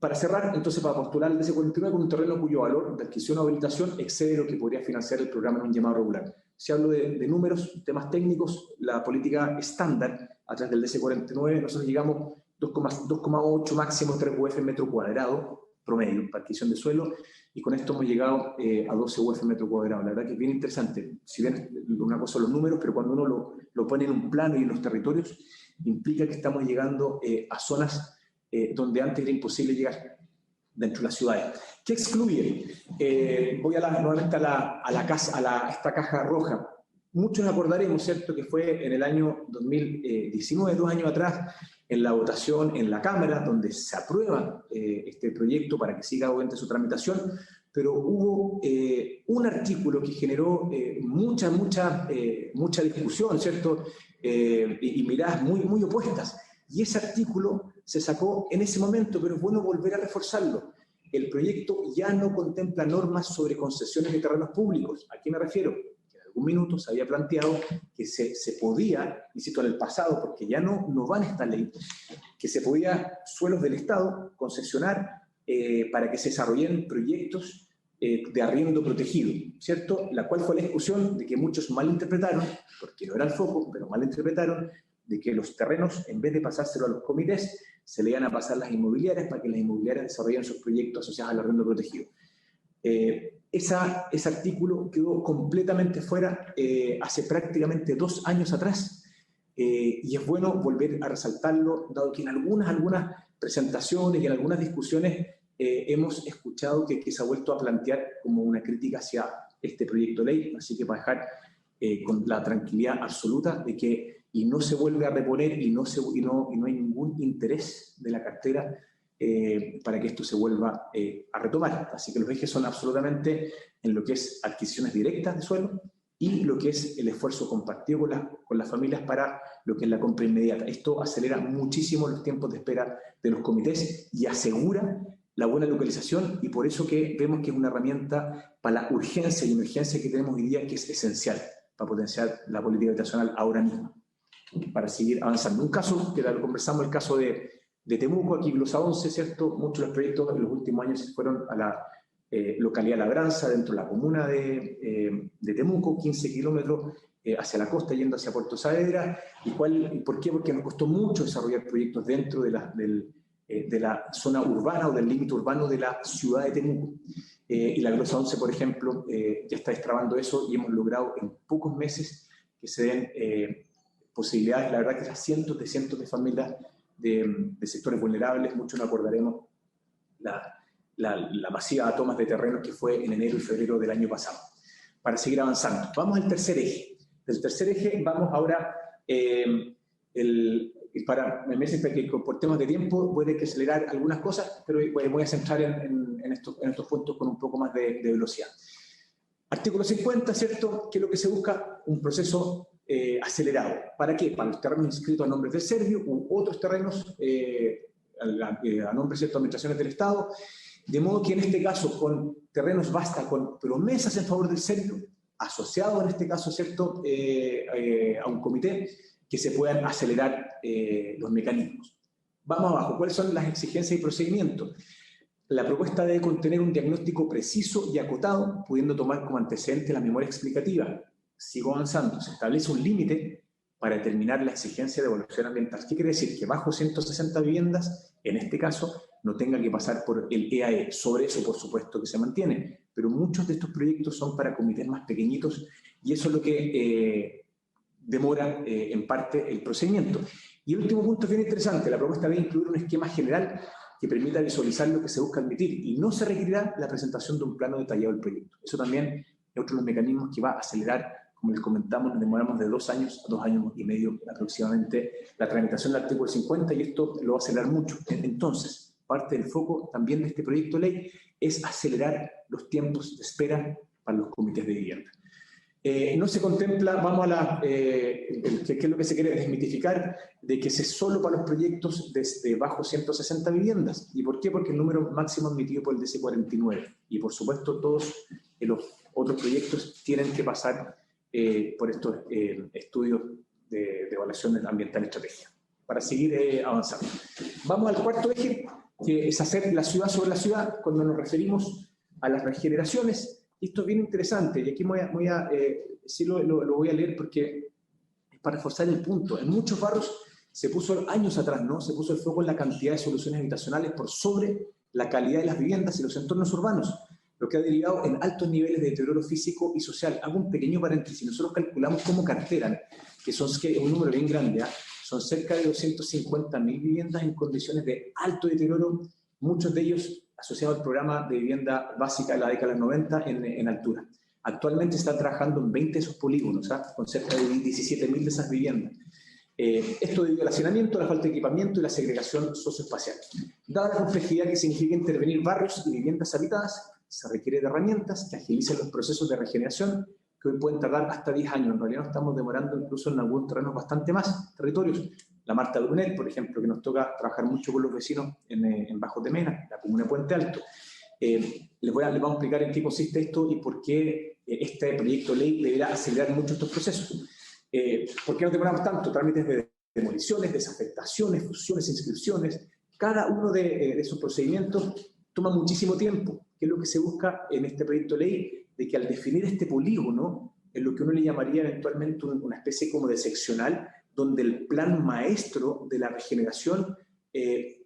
Para cerrar, entonces, para postular el DC49 con un terreno cuyo valor de adquisición o habilitación excede lo que podría financiar el programa en un llamado regular. Si hablo de números, temas técnicos, la política estándar a través del DC49, nosotros llegamos 2,8 máximo 3 UF metro cuadrado promedio para adquisición de suelo, y con esto hemos llegado a 12 UF metro cuadrado. La verdad que es bien interesante. Si bien una cosa son los números, pero cuando uno lo pone en un plano y en los territorios, implica que estamos llegando a zonas donde antes era imposible llegar dentro de las ciudades. ¿Qué excluye? Voy nuevamente a esta caja roja. Muchos acordaremos, ¿cierto?, que fue en el año 2019, 2 años atrás, en la votación en la Cámara, donde se aprueba este proyecto para que siga obviamente su tramitación, pero hubo un artículo que generó mucha discusión, ¿cierto?, y miradas muy opuestas. Y ese artículo se sacó en ese momento, pero es bueno volver a reforzarlo. El proyecto ya no contempla normas sobre concesiones de terrenos públicos. ¿A qué me refiero? Que en algún minuto se había planteado que se podía, insisto, en el pasado, porque ya no va en esta ley, que se podía suelos del Estado concesionar para que se desarrollen proyectos de arriendo protegido, ¿cierto? La cual fue la discusión de que muchos malinterpretaron, porque no era el foco, pero malinterpretaron, de que los terrenos, en vez de pasárselo a los comités, se le iban a pasar las inmobiliarias para que las inmobiliarias desarrollen sus proyectos asociados al arrendo protegido. Ese artículo quedó completamente fuera hace prácticamente 2 años atrás, y es bueno volver a resaltarlo, dado que en algunas presentaciones y en algunas discusiones hemos escuchado que se ha vuelto a plantear como una crítica hacia este proyecto de ley. Así que para dejar con la tranquilidad absoluta de que no se vuelve a reponer y no hay ningún interés de la cartera para que esto se vuelva a retomar. Así que los ejes son absolutamente en lo que es adquisiciones directas de suelo y lo que es el esfuerzo compartido con las familias para lo que es la compra inmediata. Esto acelera muchísimo los tiempos de espera de los comités y asegura la buena localización, y por eso que vemos que es una herramienta para la urgencia y emergencia que tenemos hoy día, que es esencial para potenciar la política habitacional ahora mismo, para seguir avanzando. Un caso que lo conversamos, el caso de Temuco, aquí Glosa 11, ¿cierto? Muchos de los proyectos en los últimos años se fueron a la localidad Labranza, dentro de la comuna de Temuco, 15 kilómetros hacia la costa, yendo hacia Puerto Saavedra. ¿Y por qué? Porque nos costó mucho desarrollar proyectos dentro de la zona urbana o del límite urbano de la ciudad de Temuco. Y la Glosa 11, por ejemplo, ya está destrabando eso y hemos logrado en pocos meses que se den posibilidades, la verdad que cientos de familias de sectores vulnerables. Muchos nos acordaremos la masiva tomas de terrenos que fue en enero y febrero del año pasado. Para seguir avanzando, vamos al tercer eje. Del tercer eje vamos ahora, me parece que por temas de tiempo puede que acelerar algunas cosas, pero voy a centrar en estos puntos con un poco más de velocidad. Artículo 50, ¿cierto? ¿Qué es lo que se busca? Un proceso acelerado. ¿Para qué? Para los terrenos inscritos a nombre del Servio u otros terrenos a nombre de administraciones del Estado, de modo que en este caso con terrenos basta con promesas en favor del Servio, asociado en este caso, ¿cierto?, a un comité, que se puedan acelerar los mecanismos. Vamos abajo. ¿Cuáles son las exigencias y procedimientos? La propuesta debe contener un diagnóstico preciso y acotado, pudiendo tomar como antecedente la memoria explicativa. Sigo avanzando. Se establece un límite para determinar la exigencia de evaluación ambiental. ¿Qué quiere decir? Que bajo 160 viviendas, en este caso, no tenga que pasar por el EAE. Sobre eso, por supuesto, que se mantiene. Pero muchos de estos proyectos son para comités más pequeñitos y eso es lo que demora en parte el procedimiento. Y el último punto es bien interesante. La propuesta debe incluir un esquema general que permita visualizar lo que se busca admitir y no se requerirá la presentación de un plano detallado del proyecto. Eso también es otro de los mecanismos que va a acelerar, como les comentamos, nos demoramos de 2 años a 2 años y medio aproximadamente la tramitación del artículo 50 y esto lo va a acelerar mucho. Entonces, parte del foco también de este proyecto de ley es acelerar los tiempos de espera para los comités de vivienda. No se contempla, vamos a qué es lo que se quiere desmitificar, de que es solo para los proyectos desde bajo 160 viviendas. ¿Y por qué? Porque el número máximo admitido por el DC49. Y por supuesto todos los otros proyectos tienen que pasar por estos estudios de evaluación ambiental y estrategia. Para seguir avanzando. Vamos al cuarto eje, que es hacer la ciudad sobre la ciudad, cuando nos referimos a las regeneraciones. Esto es bien interesante, y aquí sí lo voy a leer porque es para reforzar el punto. En muchos barrios se puso, años atrás, ¿no?, se puso el foco en la cantidad de soluciones habitacionales por sobre la calidad de las viviendas y los entornos urbanos, lo que ha derivado en altos niveles de deterioro físico y social. Hago un pequeño paréntesis. Nosotros calculamos como cartera, que es un número bien grande, son cerca de 250.000 viviendas en condiciones de alto deterioro, muchos de ellos asociado al programa de vivienda básica de la década de los 90 en altura. Actualmente están trabajando en 20 de esos polígonos, con cerca de 17.000 de esas viviendas. Esto debido al hacinamiento, la falta de equipamiento y la segregación socioespacial. Dada la complejidad que significa intervenir barrios y viviendas habitadas, se requiere de herramientas que agilicen los procesos de regeneración, que hoy pueden tardar hasta 10 años. En realidad nos estamos demorando incluso en algunos terrenos bastante más, territorios. La Marta Brunel, por ejemplo, que nos toca trabajar mucho con los vecinos en Bajos de Mena, la comuna de Puente Alto. Les vamos a explicar en qué consiste esto y por qué este proyecto de ley deberá acelerar mucho estos procesos. ¿Por qué nos demoramos tanto? Trámites de demoliciones, desafectaciones, fusiones, inscripciones. Cada uno de esos procedimientos toma muchísimo tiempo. ¿Qué es lo que se busca en este proyecto de ley? De que al definir este polígono, en lo que uno le llamaría eventualmente una especie como de seccional, donde el plan maestro de la regeneración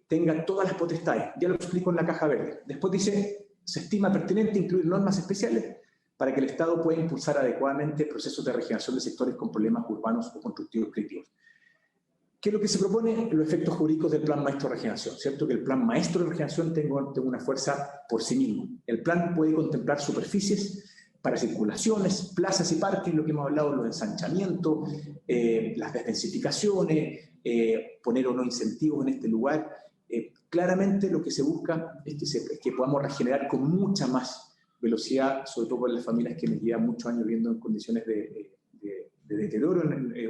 tenga todas las potestades. Ya lo explico en la caja verde. Después dice, se estima pertinente incluir normas especiales para que el Estado pueda impulsar adecuadamente procesos de regeneración de sectores con problemas urbanos o constructivos críticos. ¿Qué es lo que se propone? Los efectos jurídicos del plan maestro de regeneración, ¿cierto? Que el plan maestro de regeneración tenga una fuerza por sí mismo. El plan puede contemplar superficies para circulaciones, plazas y parques, lo que hemos hablado, los ensanchamientos, las desdensificaciones, poner o no incentivos en este lugar. Claramente lo que se busca es que podamos regenerar con mucha más velocidad, sobre todo por las familias que nos llevan muchos años viviendo en condiciones de deterioro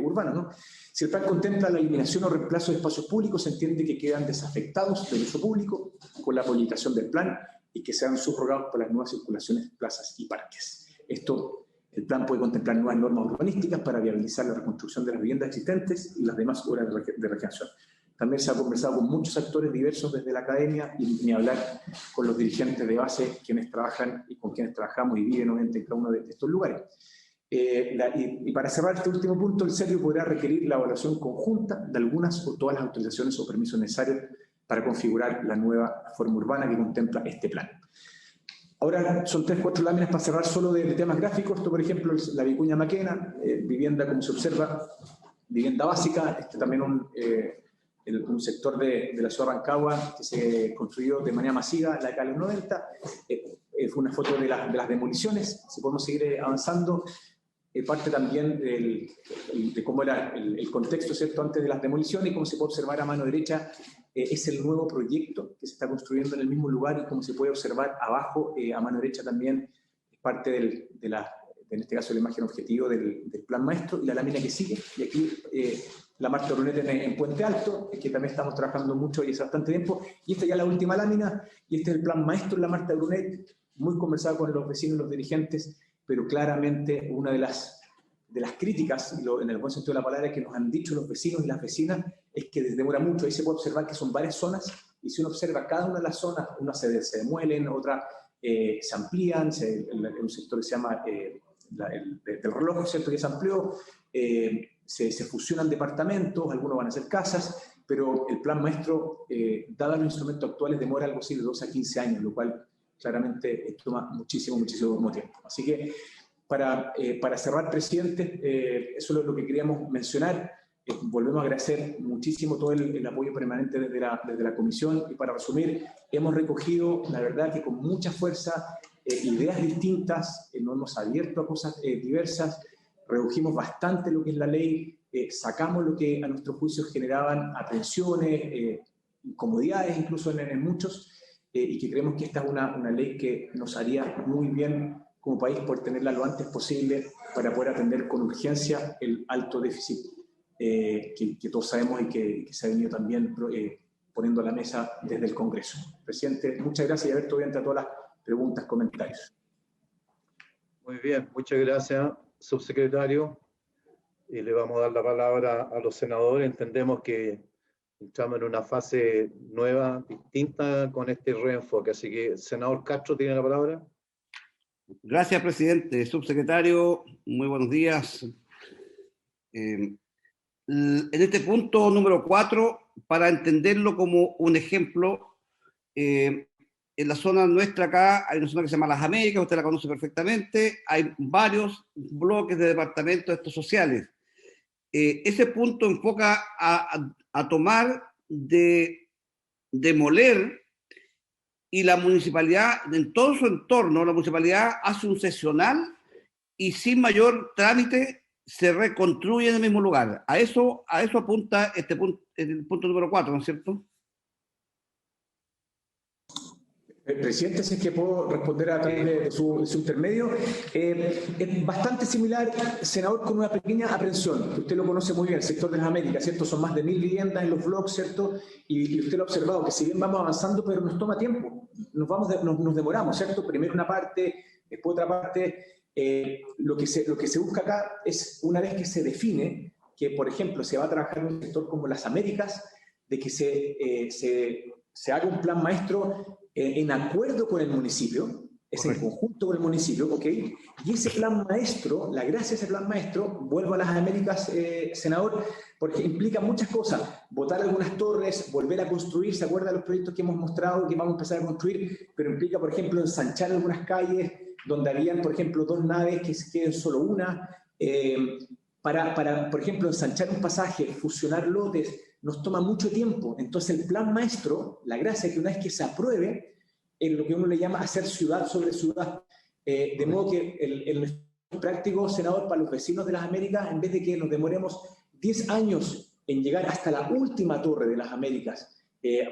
urbano, ¿no? Si el plan contempla la eliminación o reemplazo de espacios públicos, se entiende que quedan desafectados del uso público con la publicación del plan y que sean subrogados por las nuevas circulaciones, plazas y parques. El plan puede contemplar nuevas normas urbanísticas para viabilizar la reconstrucción de las viviendas existentes y las demás obras de regeneración. También se ha conversado con muchos actores diversos desde la academia y ni hablar con los dirigentes de base, quienes trabajan y con quienes trabajamos y viven obviamente en cada uno de estos lugares. Y para cerrar este último punto, el CERVI podrá requerir la evaluación conjunta de algunas o todas las autorizaciones o permisos necesarios para configurar la nueva forma urbana que contempla este plan. Ahora son 3 o 4 láminas para cerrar solo de temas gráficos. Esto, por ejemplo, es la Vicuña Maquena, vivienda, como se observa, vivienda básica. Este también un sector de la ciudad de Rancagua que se construyó de manera masiva en la década de los 90. Fue una foto de las demoliciones. Si podemos seguir avanzando, parte también de cómo era el contexto, ¿cierto?, antes de las demoliciones, y como se puede observar a mano derecha, es el nuevo proyecto que se está construyendo en el mismo lugar, y como se puede observar abajo, a mano derecha también, es parte en este caso, la imagen objetivo del plan maestro, y la lámina que sigue, y aquí la Marta Brunet en Puente Alto, que también estamos trabajando mucho y hace bastante tiempo, y esta ya es la última lámina, y este es el plan maestro en la Marta Brunet, muy conversado con los vecinos y los dirigentes, pero claramente una de las críticas, en el buen sentido de la palabra, que nos han dicho los vecinos y las vecinas, es que demora mucho. Ahí se puede observar que son varias zonas, y si uno observa cada una de las zonas, unas se demuelen, otras se amplían, un sector que se llama del reloj, ¿cierto?, que se amplió, se fusionan departamentos, algunos van a ser casas, pero el plan maestro, dados los instrumentos actuales, demora algo así de 12 a 15 años, lo cual claramente toma muchísimo tiempo. Así que para cerrar, presidente, eso es lo que queríamos mencionar. Volvemos a agradecer muchísimo todo el apoyo permanente desde la comisión, y para resumir, hemos recogido, la verdad, que con mucha fuerza ideas distintas, nos hemos abierto a cosas diversas, redujimos bastante lo que es la ley, sacamos lo que a nuestro juicio generaban atenciones, incomodidades incluso en muchos, y que creemos que esta es una ley que nos haría muy bien como país por tenerla lo antes posible para poder atender con urgencia el alto déficit que todos sabemos y que se ha venido también poniendo a la mesa desde el Congreso. Presidente, muchas gracias y abierto obviamente a todas las preguntas, comentarios. Muy bien, muchas gracias, subsecretario. Y le vamos a dar la palabra a los senadores. Entendemos que estamos en una fase nueva, distinta con este reenfoque. Así que, senador Castro, tiene la palabra. Gracias, presidente. Subsecretario, muy buenos días. En este punto número 4, para entenderlo como un ejemplo, en la zona nuestra acá hay una zona que se llama Las Américas, usted la conoce perfectamente, hay varios bloques de departamentos estos sociales. Ese punto enfoca a tomar, demoler, y la municipalidad, en todo su entorno, la municipalidad hace un sesional y sin mayor trámite se reconstruye en el mismo lugar. A eso apunta el punto número 4, ¿no es cierto? Presidente, si es que puedo responder a través de su intermedio. Es bastante similar, senador, con una pequeña aprensión. Usted lo conoce muy bien, el sector de las Américas, ¿cierto? Son más de 1000 viviendas en los bloques, ¿cierto? Y usted lo ha observado, que si bien vamos avanzando, pero nos toma tiempo. Nos demoramos, ¿cierto? Primero una parte, después otra parte. Lo que se busca acá es, una vez que se define que, por ejemplo, se va a trabajar en un sector como las Américas, de que se haga un plan maestro en acuerdo con el municipio, es en conjunto con el municipio, ¿ok? Y ese plan maestro, la gracia de ese plan maestro, vuelvo a las Américas, senador, porque implica muchas cosas. Botar algunas torres, volver a construir, ¿se acuerdan de los proyectos que hemos mostrado que vamos a empezar a construir? Pero implica, por ejemplo, ensanchar algunas calles donde habían, por ejemplo, 2 naves que se queden solo una. Para, por ejemplo, ensanchar un pasaje, fusionar lotes, nos toma mucho tiempo. Entonces, el plan maestro, la gracia es que una vez que se apruebe, en lo que uno le llama hacer ciudad sobre ciudad, de modo que el práctico, senador, para los vecinos de las Américas, en vez de que nos demoremos 10 años en llegar hasta la última torre de las Américas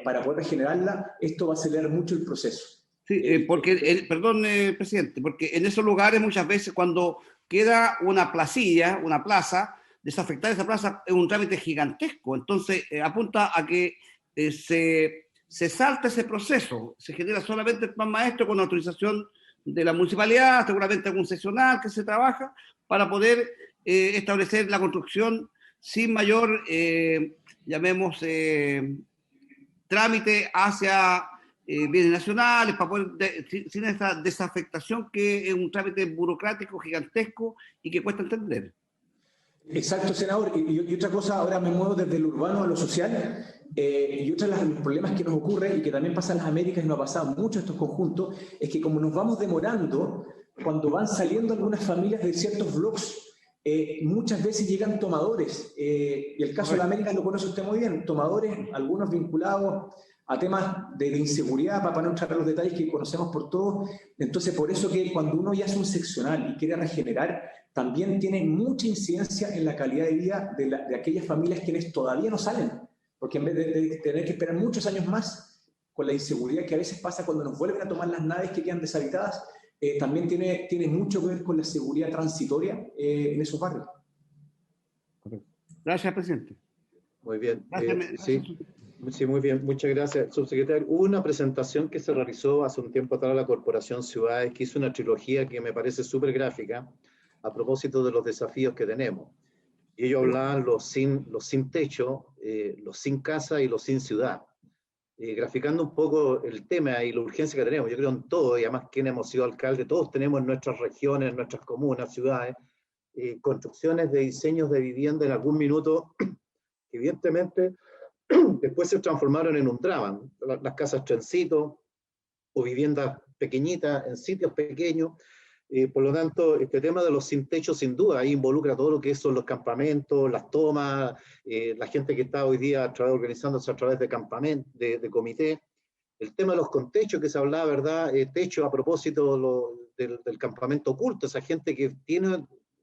para poder regenerarla, esto va a acelerar mucho el proceso. Sí, porque, perdón, presidente, porque en esos lugares muchas veces cuando queda una placilla, una plaza, desafectar esa plaza es un trámite gigantesco. Entonces, apunta a que se salta ese proceso, se genera solamente el plan maestro con autorización de la municipalidad, seguramente algún sesional que se trabaja para poder establecer la construcción sin mayor llamemos, trámite hacia bienes nacionales, para poder sin esa desafectación que es un trámite burocrático gigantesco y que cuesta entender. Exacto, senador. Y otra cosa, ahora me muevo desde lo urbano a lo social. Y otro de los problemas que nos ocurre y que también pasa en las Américas y nos ha pasado mucho estos conjuntos, es que como nos vamos demorando, cuando van saliendo algunas familias de ciertos bloques, muchas veces llegan tomadores. Y el caso de la América lo conoce usted muy bien, tomadores, algunos vinculados a temas de inseguridad, para no entrar en los detalles que conocemos por todos. Entonces, por eso que cuando uno ya es un seccional y quiere regenerar, también tiene mucha incidencia en la calidad de vida de aquellas familias quienes todavía no salen, porque en vez de tener que esperar muchos años más, con la inseguridad que a veces pasa cuando nos vuelven a tomar las naves que quedan deshabitadas, también tiene mucho que ver con la seguridad transitoria en esos barrios. Gracias, presidente. Muy bien. Gracias. Sí, muy bien. Muchas gracias, subsecretario. Hubo una presentación que se realizó hace un tiempo atrás a la Corporación Ciudades, que hizo una trilogía que me parece súper gráfica a propósito de los desafíos que tenemos. Y ellos hablaban los sin techo, los sin casa y los sin ciudad. Graficando un poco el tema y la urgencia que tenemos. Yo creo en todo, y además quienes hemos sido alcaldes, todos tenemos en nuestras regiones, en nuestras comunas, ciudades, construcciones de diseños de vivienda en algún minuto que evidentemente después se transformaron en un drama. Las casas trencito o viviendas pequeñitas en sitios pequeños. Por lo tanto, este tema de los sin techo, sin duda, ahí involucra todo lo que son los campamentos, las tomas, la gente que está hoy día organizándose a través de campamentos, de comité. El tema de los contechos que se hablaba, ¿verdad? Techo a propósito del campamento oculto, esa gente que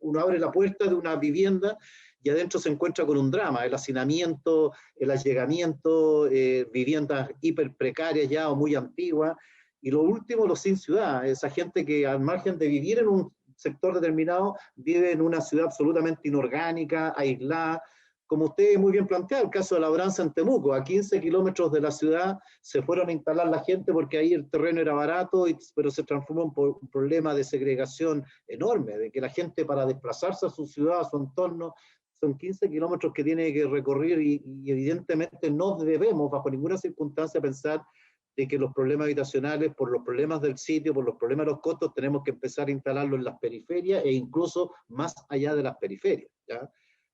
uno abre la puerta de una vivienda y adentro se encuentra con un drama, el hacinamiento, el allegamiento, viviendas hiper precarias ya o muy antiguas. Y lo último, los sin ciudad, esa gente que al margen de vivir en un sector determinado, vive en una ciudad absolutamente inorgánica, aislada. Como usted muy bien plantea, el caso de Labranza en Temuco, a 15 kilómetros de la ciudad se fueron a instalar la gente porque ahí el terreno era barato, pero se transformó en un problema de segregación enorme, de que la gente para desplazarse a su ciudad, a su entorno, son 15 kilómetros que tiene que recorrer y evidentemente no debemos bajo ninguna circunstancia pensar de que los problemas habitacionales, por los problemas del sitio, por los problemas de los costos, tenemos que empezar a instalarlos en las periferias e incluso más allá de las periferias, ¿ya?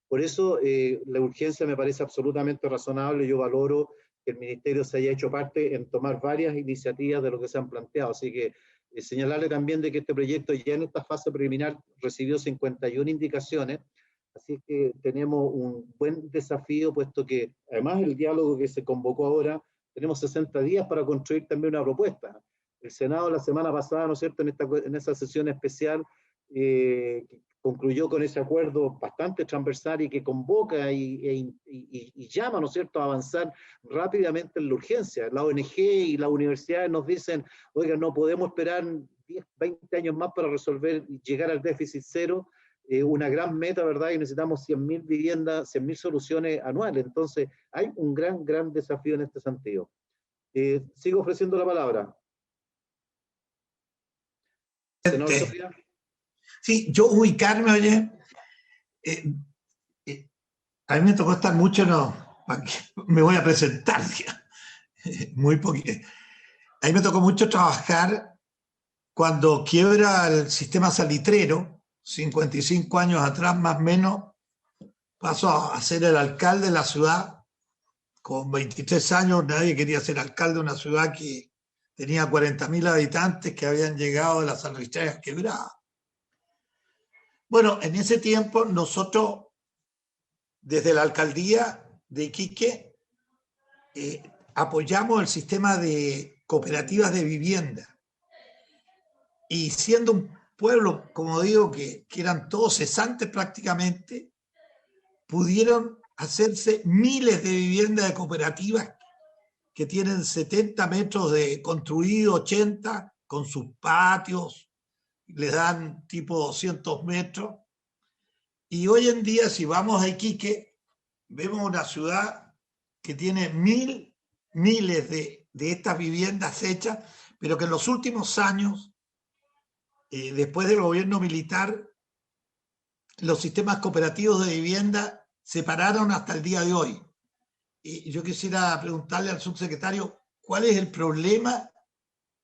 Por eso la urgencia me parece absolutamente razonable. Yo valoro que el Ministerio se haya hecho parte en tomar varias iniciativas de lo que se han planteado. Así que señalarle también de que este proyecto ya en esta fase preliminar recibió 51 indicaciones. Así que tenemos un buen desafío, puesto que además el diálogo que se convocó ahora, tenemos 60 días para construir también una propuesta. El Senado la semana pasada, ¿no es cierto?, en esa sesión especial, concluyó con ese acuerdo bastante transversal y que convoca y llama, ¿no es cierto?, a avanzar rápidamente en la urgencia. La ONG y las universidades nos dicen, oiga, no podemos esperar 10, 20 años más para resolver y llegar al déficit cero, una gran meta, ¿verdad? Y necesitamos 100.000 viviendas, 100.000 soluciones anuales. Entonces, hay un gran desafío en este sentido. Sigo ofreciendo la palabra. Senador Soria. Sí, yo ubicarme, oye, a mí me tocó estar mucho, me voy a presentar, muy poquito. A mí me tocó mucho trabajar cuando quiebra el sistema salitrero, 55 años atrás más o menos, paso a ser el alcalde de la ciudad. Con 23 años nadie quería ser alcalde de una ciudad que tenía 40.000 habitantes que habían llegado de las salitrerias quebradas. Bueno, en ese tiempo nosotros, desde la alcaldía de Iquique, apoyamos el sistema de cooperativas de vivienda. Y siendo un pueblo, como digo, que eran todos cesantes prácticamente, pudieron hacerse miles de viviendas de cooperativas que tienen 70 metros de construido, 80, con sus patios, les dan tipo 200 metros. Y hoy en día, si vamos a Iquique, vemos una ciudad que tiene miles de estas viviendas hechas, pero que en los últimos años, después del gobierno militar, los sistemas cooperativos de vivienda se pararon hasta el día de hoy. y yo quisiera preguntarle al subsecretario, ¿cuál es el problema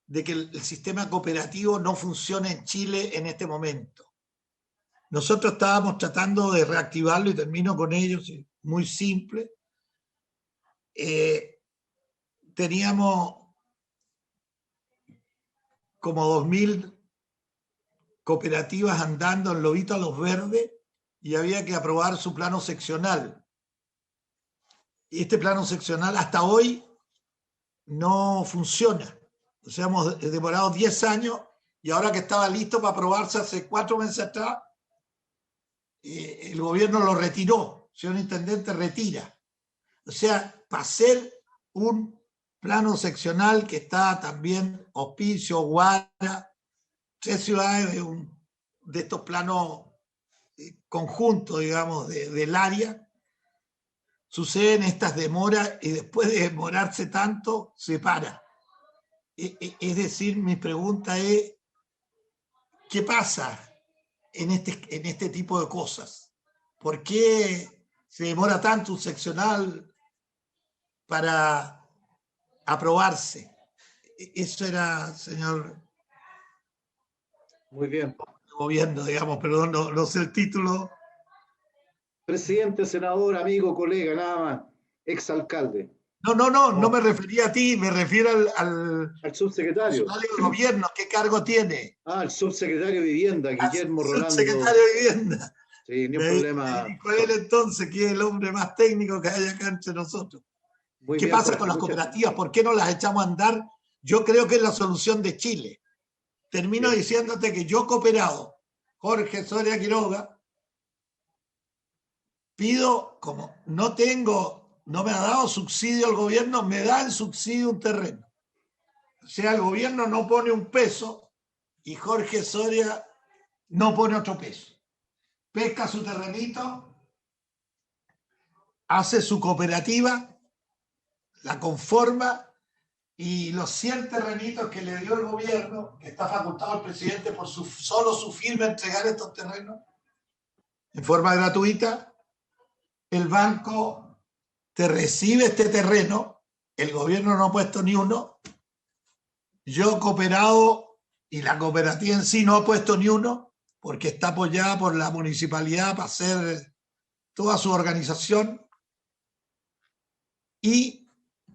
de que el sistema cooperativo no funcione en Chile en este momento? Nosotros estábamos tratando de reactivarlo y termino con ello, muy simple. Teníamos como 2000 cooperativas andando en Lobito a los Verdes y había que aprobar su plano seccional. Y este plano seccional hasta hoy no funciona. O sea, hemos demorado 10 años y ahora que estaba listo para aprobarse hace 4 meses atrás, el gobierno lo retiró. El señor intendente retira. O sea, para hacer un plano seccional que está también Hospicio, Guara, 3 ciudades de estos planos conjuntos, digamos, del área, suceden estas demoras y después de demorarse tanto, se para. Es decir, mi pregunta es, ¿qué pasa en este tipo de cosas? ¿Por qué se demora tanto un seccional para aprobarse? Eso era, señor... Muy bien. Gobierno, digamos, perdón, no sé el título. Presidente, senador, amigo, colega, nada más. Exalcalde. No me refería a ti, me refiero al subsecretario. funcionario del gobierno. ¿Qué cargo tiene? El subsecretario de Vivienda, Guillermo Rolando. Subsecretario de Vivienda. Sí, ni un problema. ¿Y cuál es entonces, que es el hombre más técnico que hay acá entre nosotros? ¿Qué pasa con las cooperativas? ¿Por qué no las echamos a andar? Yo creo que es la solución de Chile. Termino diciéndote que yo cooperado, Jorge Soria Quiroga, pido, como no me ha dado subsidio el gobierno, me da el subsidio un terreno. O sea, el gobierno no pone un peso y Jorge Soria no pone otro peso. Pesca su terrenito, hace su cooperativa, la conforma y los 100 terrenitos que le dio el gobierno, que está facultado al presidente por solo su firma entregar estos terrenos en forma gratuita, el banco te recibe este terreno, el gobierno no ha puesto ni uno, yo cooperado y la cooperativa en sí no ha puesto ni uno, porque está apoyada por la municipalidad para hacer toda su organización, y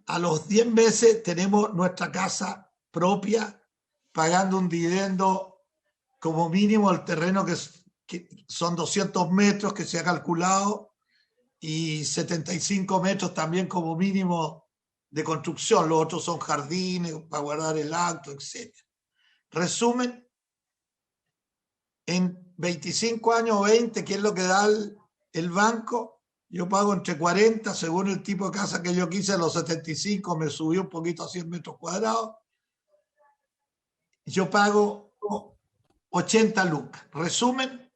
a los 10 meses tenemos nuestra casa propia, pagando un dividendo como mínimo el terreno que son 200 metros que se ha calculado y 75 metros también como mínimo de construcción. Los otros son jardines para guardar el acto, etc. Resumen, en 25 años o 20, que es lo que da el banco, yo pago entre 40, según el tipo de casa que yo quise, los 75 me subió un poquito a 100 metros cuadrados. Yo pago 80 lucas. Resumen,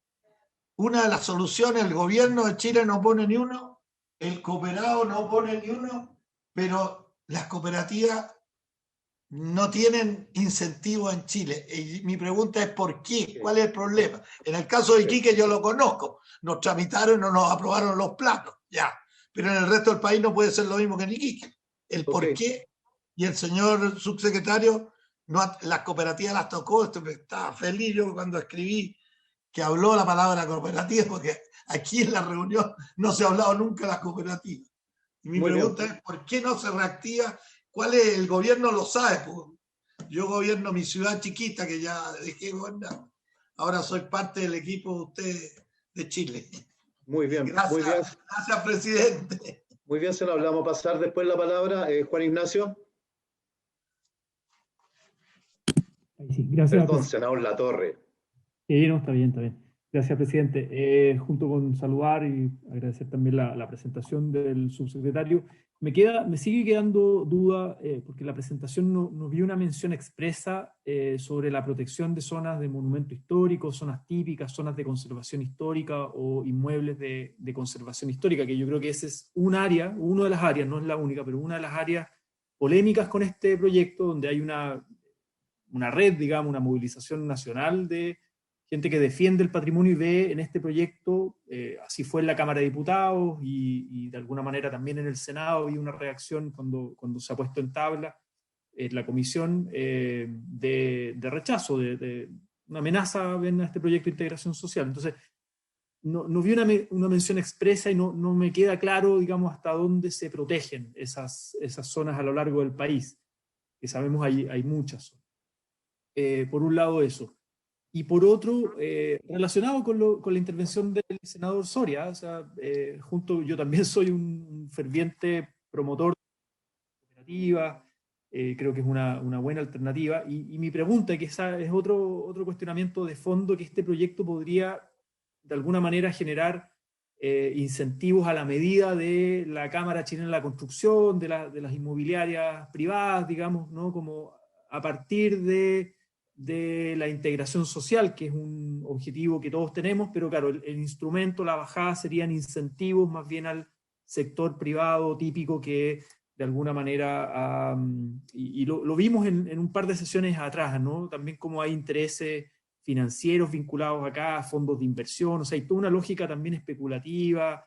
una de las soluciones, el gobierno de Chile no pone ni uno, el cooperado no pone ni uno, pero las cooperativas no tienen incentivos en Chile. Y mi pregunta es ¿por qué? ¿Cuál es el problema? En el caso de Iquique yo lo conozco. Nos tramitaron y no nos aprobaron los planos. Ya. Pero en el resto del país no puede ser lo mismo que en Iquique. El por qué. Y el señor subsecretario, las cooperativas las tocó. Estaba feliz yo cuando escribí que habló la palabra cooperativa, porque aquí en la reunión no se ha hablado nunca de las cooperativas. Y mi pregunta es ¿por qué no se reactiva? ¿Cuál es? El gobierno lo sabe. Pues. Yo gobierno mi ciudad chiquita, que ya dejé gobernar. Ahora soy parte del equipo de ustedes de Chile. Muy bien, gracias, muy bien. Gracias, presidente. Muy bien, se lo hablamos. Pasar después la palabra, Juan Ignacio. Sí, gracias. Perdón, senador Latorre. Sí, no, está bien. Gracias, presidente. Junto con saludar y agradecer también la presentación del subsecretario, me sigue quedando duda, porque la presentación no vi una mención expresa sobre la protección de zonas de monumento histórico, zonas típicas, zonas de conservación histórica o inmuebles de conservación histórica, que yo creo que ese es una de las áreas, no es la única, pero una de las áreas polémicas con este proyecto, donde hay una red, digamos, una movilización nacional de gente que defiende el patrimonio y ve en este proyecto, así fue en la Cámara de Diputados y de alguna manera también en el Senado, y una reacción cuando se ha puesto en tabla en la comisión de rechazo, de una amenaza ven a este proyecto de integración social. Entonces, no vi una mención expresa y no me queda claro, digamos, hasta dónde se protegen esas zonas a lo largo del país, que sabemos hay muchas zonas. Por un lado eso. Y por otro, relacionado con la intervención del senador Soria, o sea, yo también soy un ferviente promotor de cooperativas, creo que es una buena alternativa, y mi pregunta, que esa es otro cuestionamiento de fondo, que este proyecto podría de alguna manera generar incentivos a la medida de la Cámara Chilena de la Construcción, de las inmobiliarias privadas, digamos, ¿no? Como a partir de la integración social, que es un objetivo que todos tenemos, pero claro, el instrumento, la bajada, serían incentivos más bien al sector privado típico que de alguna manera, y lo vimos en un par de sesiones atrás, ¿no? También como hay intereses financieros vinculados acá, fondos de inversión, o sea, hay toda una lógica también especulativa,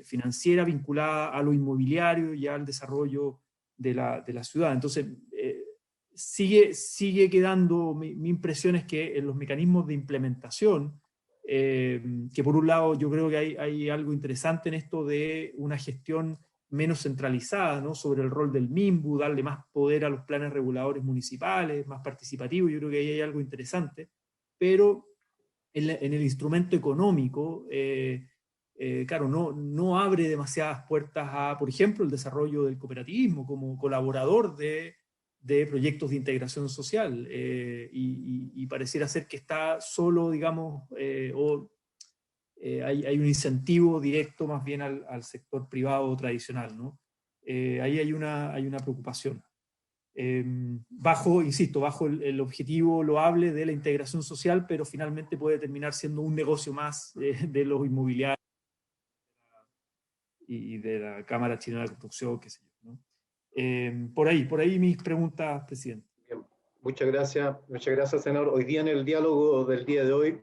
financiera vinculada a lo inmobiliario y al desarrollo de la ciudad. Entonces, sigue quedando, mi impresión es que en los mecanismos de implementación, que por un lado yo creo que hay algo interesante en esto de una gestión menos centralizada, ¿no? Sobre el rol del MIMBU, darle más poder a los planes reguladores municipales, más participativo, yo creo que ahí hay algo interesante, pero en el instrumento económico, claro, no abre demasiadas puertas a, por ejemplo, el desarrollo del cooperativismo como colaborador de proyectos de integración social, y pareciera ser que está solo, digamos, hay un incentivo directo más bien al sector privado tradicional, ¿no? Ahí hay una preocupación. Insisto, bajo el objetivo loable de la integración social, pero finalmente puede terminar siendo un negocio más de los inmobiliarios y de la Cámara Chilena de la Construcción, qué sé yo, ¿no? Por ahí mis preguntas, presidente. Bien. Muchas gracias, senador. Hoy día en el diálogo del día de hoy,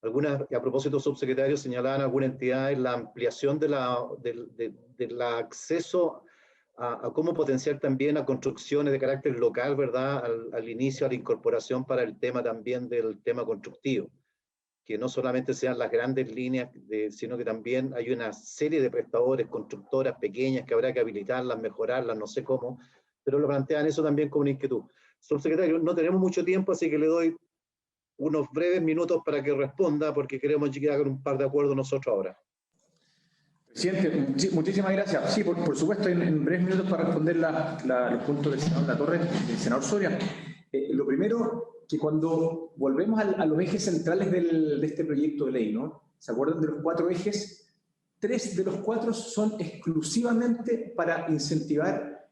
a propósito, subsecretario, señalaban algunas entidades la ampliación del acceso a cómo potenciar también a construcciones de carácter local, ¿verdad? Al inicio, a la incorporación para el tema también del tema constructivo. Que no solamente sean las grandes líneas, sino que también hay una serie de prestadores, constructoras pequeñas que habrá que habilitarlas, mejorarlas, no sé cómo, pero lo plantean eso también como una inquietud. Subsecretario, no tenemos mucho tiempo, así que le doy unos breves minutos para que responda, porque queremos llegar a un par de acuerdos nosotros ahora. Presidente, muchísimas gracias. Sí, por supuesto, en breves minutos para responder los puntos del senador Latorre, del senador Soria. Lo primero, que cuando volvemos a los ejes centrales de este proyecto de ley, ¿no? ¿Se acuerdan de los 4 ejes? 3 de los 4 son exclusivamente para incentivar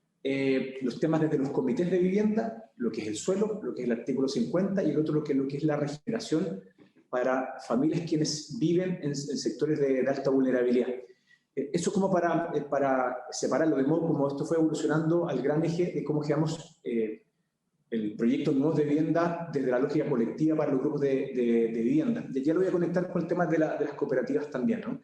los temas desde los comités de vivienda, lo que es el suelo, lo que es el artículo 50, y el otro lo que es la regeneración para familias quienes viven en sectores de alta vulnerabilidad. Eso como para separarlo, de modo como esto fue evolucionando al gran eje de cómo generamos el proyecto nuevo de vivienda desde la lógica colectiva para los grupos de vivienda. Y ya lo voy a conectar con el tema de las cooperativas también, ¿no?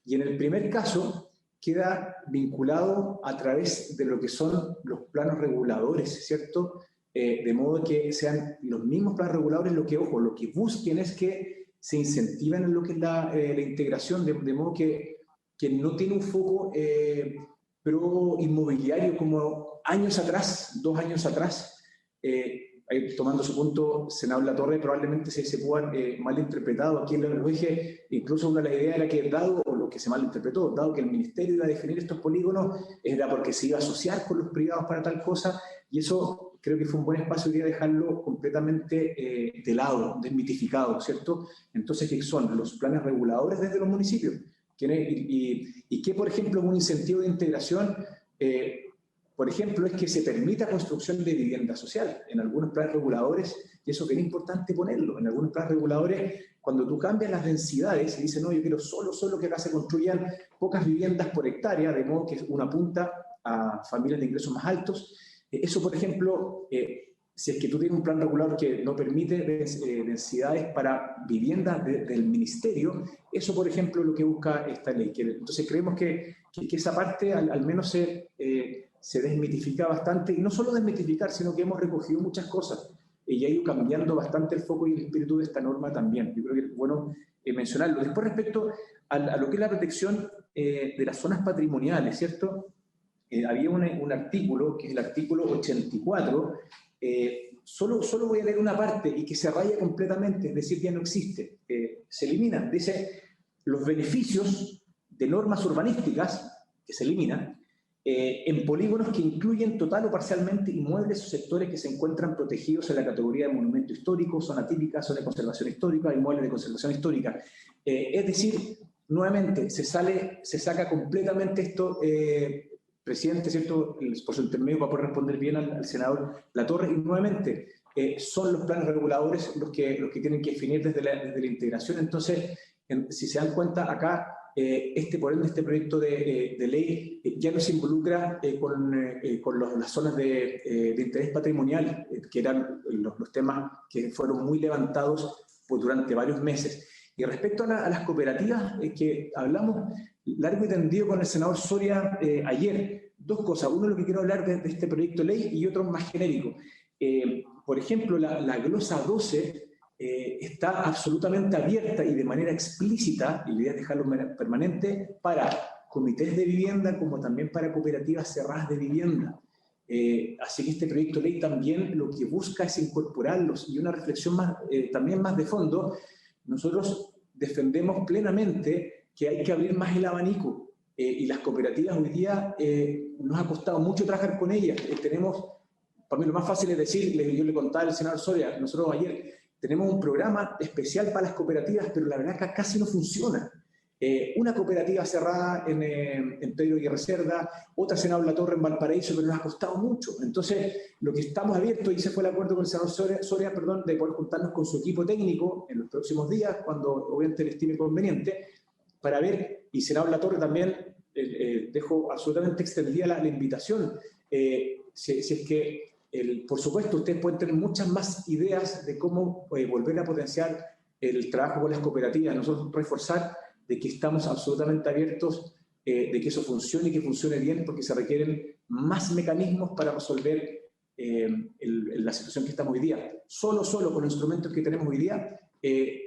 Y en el primer caso queda vinculado a través de lo que son los planos reguladores, ¿cierto? De modo que sean los mismos planos reguladores lo que busquen es que se incentiven en lo que es la integración, de modo que no tiene un foco pro inmobiliario como años atrás, 2 años atrás. Tomando su punto, senador Latorre, probablemente se puedan malinterpretado aquí en los ejes. Incluso la idea era que lo que se malinterpretó, dado que el ministerio iba a definir estos polígonos, era porque se iba a asociar con los privados para tal cosa, y eso creo que fue un buen espacio hoy día dejarlo completamente de lado, desmitificado, ¿cierto? Entonces, ¿qué son los planes reguladores desde los municipios? Y que, por ejemplo, un incentivo de integración, por ejemplo, es que se permita construcción de vivienda social en algunos planes reguladores, y eso que es importante ponerlo. En algunos planes reguladores, cuando tú cambias las densidades y dices, no, yo quiero solo que acá se construyan pocas viviendas por hectárea, de modo que una apunta a familias de ingresos más altos, eso, por ejemplo, si es que tú tienes un plan regulador que no permite densidades para viviendas del ministerio, eso, por ejemplo, es lo que busca esta ley. Entonces creemos que esa parte al menos se desmitifica bastante, y no solo desmitificar, sino que hemos recogido muchas cosas y ha ido cambiando bastante el foco y el espíritu de esta norma también. Yo creo que es bueno mencionarlo. Después, respecto a lo que es la protección de las zonas patrimoniales, ¿cierto? Había un artículo, que es el artículo 84, solo voy a leer una parte y que se raya completamente, es decir, ya no existe, se elimina. Dice, los beneficios de normas urbanísticas, que se eliminan, en polígonos que incluyen total o parcialmente inmuebles o sectores que se encuentran protegidos en la categoría de monumento histórico, zona típica, zona de conservación histórica, inmuebles de conservación histórica. Es decir, nuevamente, se saca completamente esto, presidente, ¿cierto? Por su intermedio, para poder responder bien al senador Latorre, y nuevamente, son los planes reguladores los que tienen que definir desde la integración. Entonces, si se dan cuenta, acá, por ende, este proyecto de ley ya no se involucra con las zonas de interés patrimonial, que eran los temas que fueron muy levantados durante varios meses. Y respecto a las cooperativas, que hablamos largo y tendido con el senador Soria ayer, dos cosas. Uno, lo que quiero hablar de este proyecto de ley, y otro más genérico. Por ejemplo, la glosa 12 está absolutamente abierta y de manera explícita, y la idea es dejarlo permanente, para comités de vivienda como también para cooperativas cerradas de vivienda. Así que este proyecto de ley también lo que busca es incorporarlos. Y una reflexión también más de fondo: nosotros defendemos plenamente que hay que abrir más el abanico, y las cooperativas hoy día nos ha costado mucho trabajar con ellas. Para mí lo más fácil es decir, yo le contaba al senador Soria, nosotros ayer tenemos un programa especial para las cooperativas, pero la verdad es que casi no funciona. Una cooperativa cerrada en Pedro Aguirre Cerda, otra Senador Latorre en Valparaíso, pero nos ha costado mucho. Entonces, lo que estamos abiertos, y se fue el acuerdo con el senador Soria, de poder juntarnos con su equipo técnico en los próximos días, cuando obviamente le estime conveniente, para ver, y senador Latorre también, dejo absolutamente extendida la invitación, si es que, por supuesto, ustedes pueden tener muchas más ideas de cómo volver a potenciar el trabajo con las cooperativas. Nosotros reforzar de que estamos absolutamente abiertos, de que eso funcione y que funcione bien, porque se requieren más mecanismos para resolver la situación que estamos hoy día. Solo con los instrumentos que tenemos hoy día,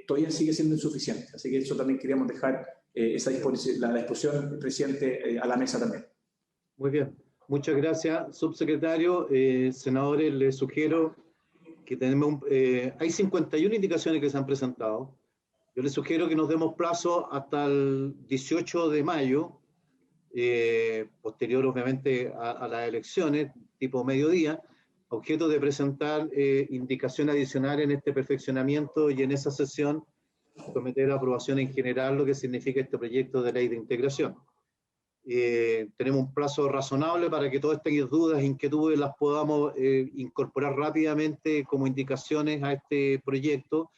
todavía sigue siendo insuficiente. Así que eso también queríamos dejar la disposición, presidente, a la mesa también. Muy bien. Muchas gracias, subsecretario. Senadores, les sugiero que hay 51 indicaciones que se han presentado. Yo les sugiero que nos demos plazo hasta el 18 de mayo, posterior obviamente a las elecciones, tipo mediodía, objeto de presentar indicaciones adicionales en este perfeccionamiento, y en esa sesión someter a aprobación en general lo que significa este proyecto de ley de integración. Tenemos un plazo razonable para que todas estas dudas, inquietudes las podamos incorporar rápidamente como indicaciones a este proyecto,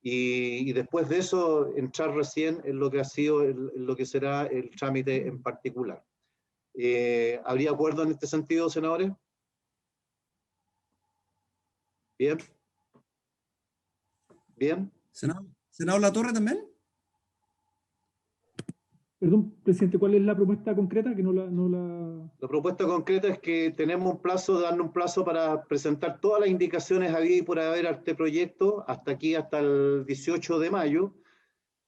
y después de eso entrar recién en lo que ha sido, en lo que será el trámite en particular. ¿Habría acuerdo en este sentido, senadores? Bien. Bien. ¿Senador Latorre también? Perdón, presidente, ¿cuál es la propuesta concreta? Que no la... La propuesta concreta es que tenemos darle un plazo para presentar todas las indicaciones habidas y por haber a este proyecto, hasta el 18 de mayo,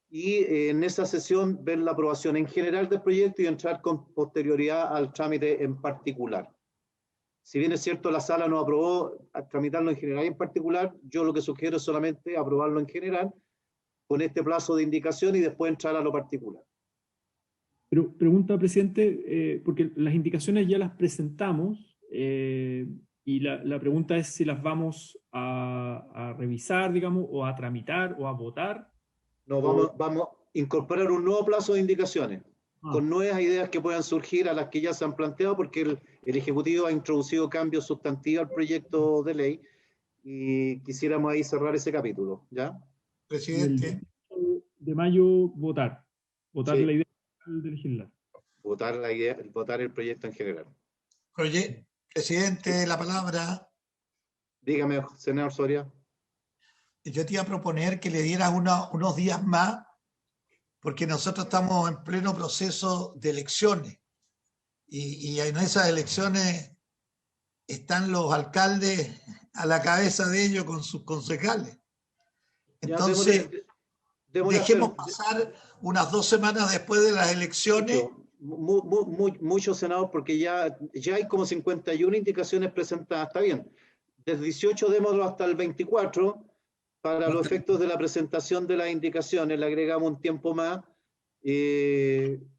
y en esa sesión ver la aprobación en general del proyecto y entrar con posterioridad al trámite en particular. Si bien es cierto, la sala no aprobó a tramitarlo en general y en particular, yo lo que sugiero es solamente aprobarlo en general con este plazo de indicación y después entrar a lo particular. Pero pregunta, presidente, porque las indicaciones ya las presentamos, y la pregunta es si las vamos a revisar, digamos, o a tramitar, o a votar. No, vamos a incorporar un nuevo plazo de indicaciones, con nuevas ideas que puedan surgir a las que ya se han planteado, porque el Ejecutivo ha introducido cambios sustantivos al proyecto de ley, y quisiéramos ahí cerrar ese capítulo, ¿ya? Presidente. El de mayo, votar sí. La idea de legislar. Votar el proyecto en general. Presidente, la palabra. Dígame, senador Soria. Yo te iba a proponer que le dieras unos días más, porque nosotros estamos en pleno proceso de elecciones. Y en esas elecciones están los alcaldes a la cabeza de ellos con sus concejales. Entonces, dejemos pasar unas 2 semanas después de las elecciones. Mucho, senador, porque ya hay como 51 indicaciones presentadas. Está bien. Desde 18 démoslo hasta el 24. Para los efectos de la presentación de las indicaciones, le agregamos un tiempo más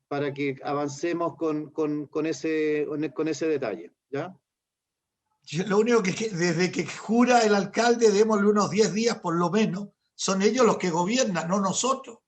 para que avancemos con ese detalle. ¿Ya? Lo único que desde que jura el alcalde, démosle unos 10 días por lo menos. Son ellos los que gobiernan, no nosotros.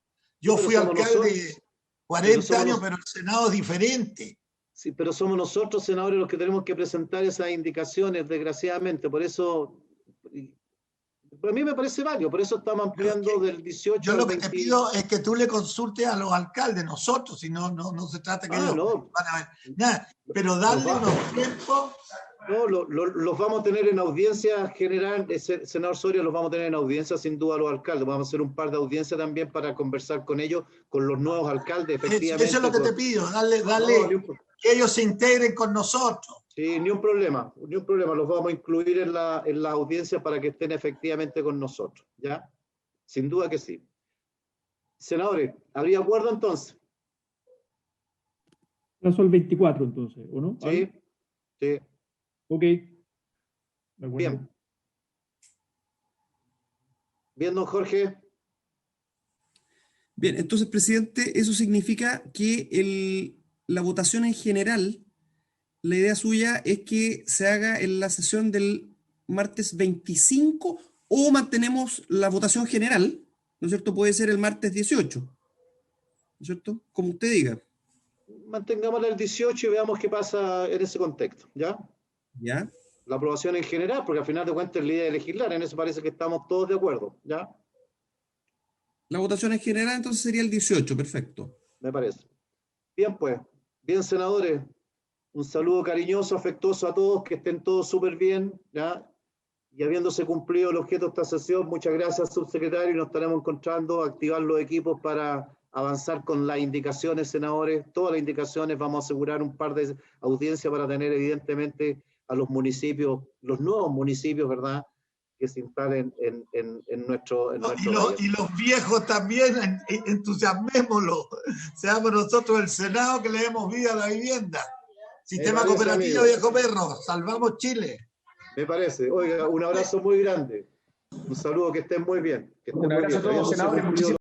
Yo fui alcalde 40 años, pero el Senado es diferente. Sí, pero somos nosotros, senadores, los que tenemos que presentar esas indicaciones, desgraciadamente. Por eso, a mí me parece válido, por eso estamos ampliando del 18 yo al lo que 20. te pido es que tú le consultes a los alcaldes, nosotros, si no se trata que ellos van a ver. Nada, pero darle unos tiempos. No, los vamos a tener en audiencia general, senador Soria, los vamos a tener en audiencia sin duda los alcaldes. Vamos a hacer un par de audiencias también para conversar con ellos, con los nuevos alcaldes, efectivamente. Eso es lo que te pido, darle que ellos se integren con nosotros. Sí, ni un problema, los vamos a incluir en la audiencia para que estén efectivamente con nosotros, ¿ya? Sin duda que sí. Senadores, ¿habría acuerdo entonces? Plazo el 24 entonces, ¿o no? Sí, sí. Ok. Bien. Bien, don Jorge. Bien, entonces, presidente, eso significa que la votación en general, la idea suya es que se haga en la sesión del martes 25 o mantenemos la votación general, ¿no es cierto? Puede ser el martes 18, ¿no es cierto? Como usted diga. Mantengámosla el 18 y veamos qué pasa en ese contexto, ¿ya? ¿Ya? La aprobación en general, porque al final de cuentas es la idea de legislar, en eso parece que estamos todos de acuerdo, ¿ya? La votación en general entonces sería el 18, perfecto. Me parece. Bien, pues. Bien, senadores. Un saludo cariñoso, afectuoso a todos, que estén todos súper bien, ¿ya? Y habiéndose cumplido el objeto de esta sesión, muchas gracias, subsecretario, y nos estaremos encontrando, activar los equipos para avanzar con las indicaciones, senadores. Todas las indicaciones, vamos a asegurar un par de audiencias para tener evidentemente a los municipios, los nuevos municipios, ¿verdad?, que se instalen en nuestro y los viejos también, entusiasmémoslo. Seamos nosotros el Senado que le demos vida a la vivienda. Sistema cooperativo, viejo perro. Salvamos Chile. Me parece. Oiga, un abrazo muy grande. Un saludo, que estén muy bien. Que estén un abrazo muy bien. a todos, senadores.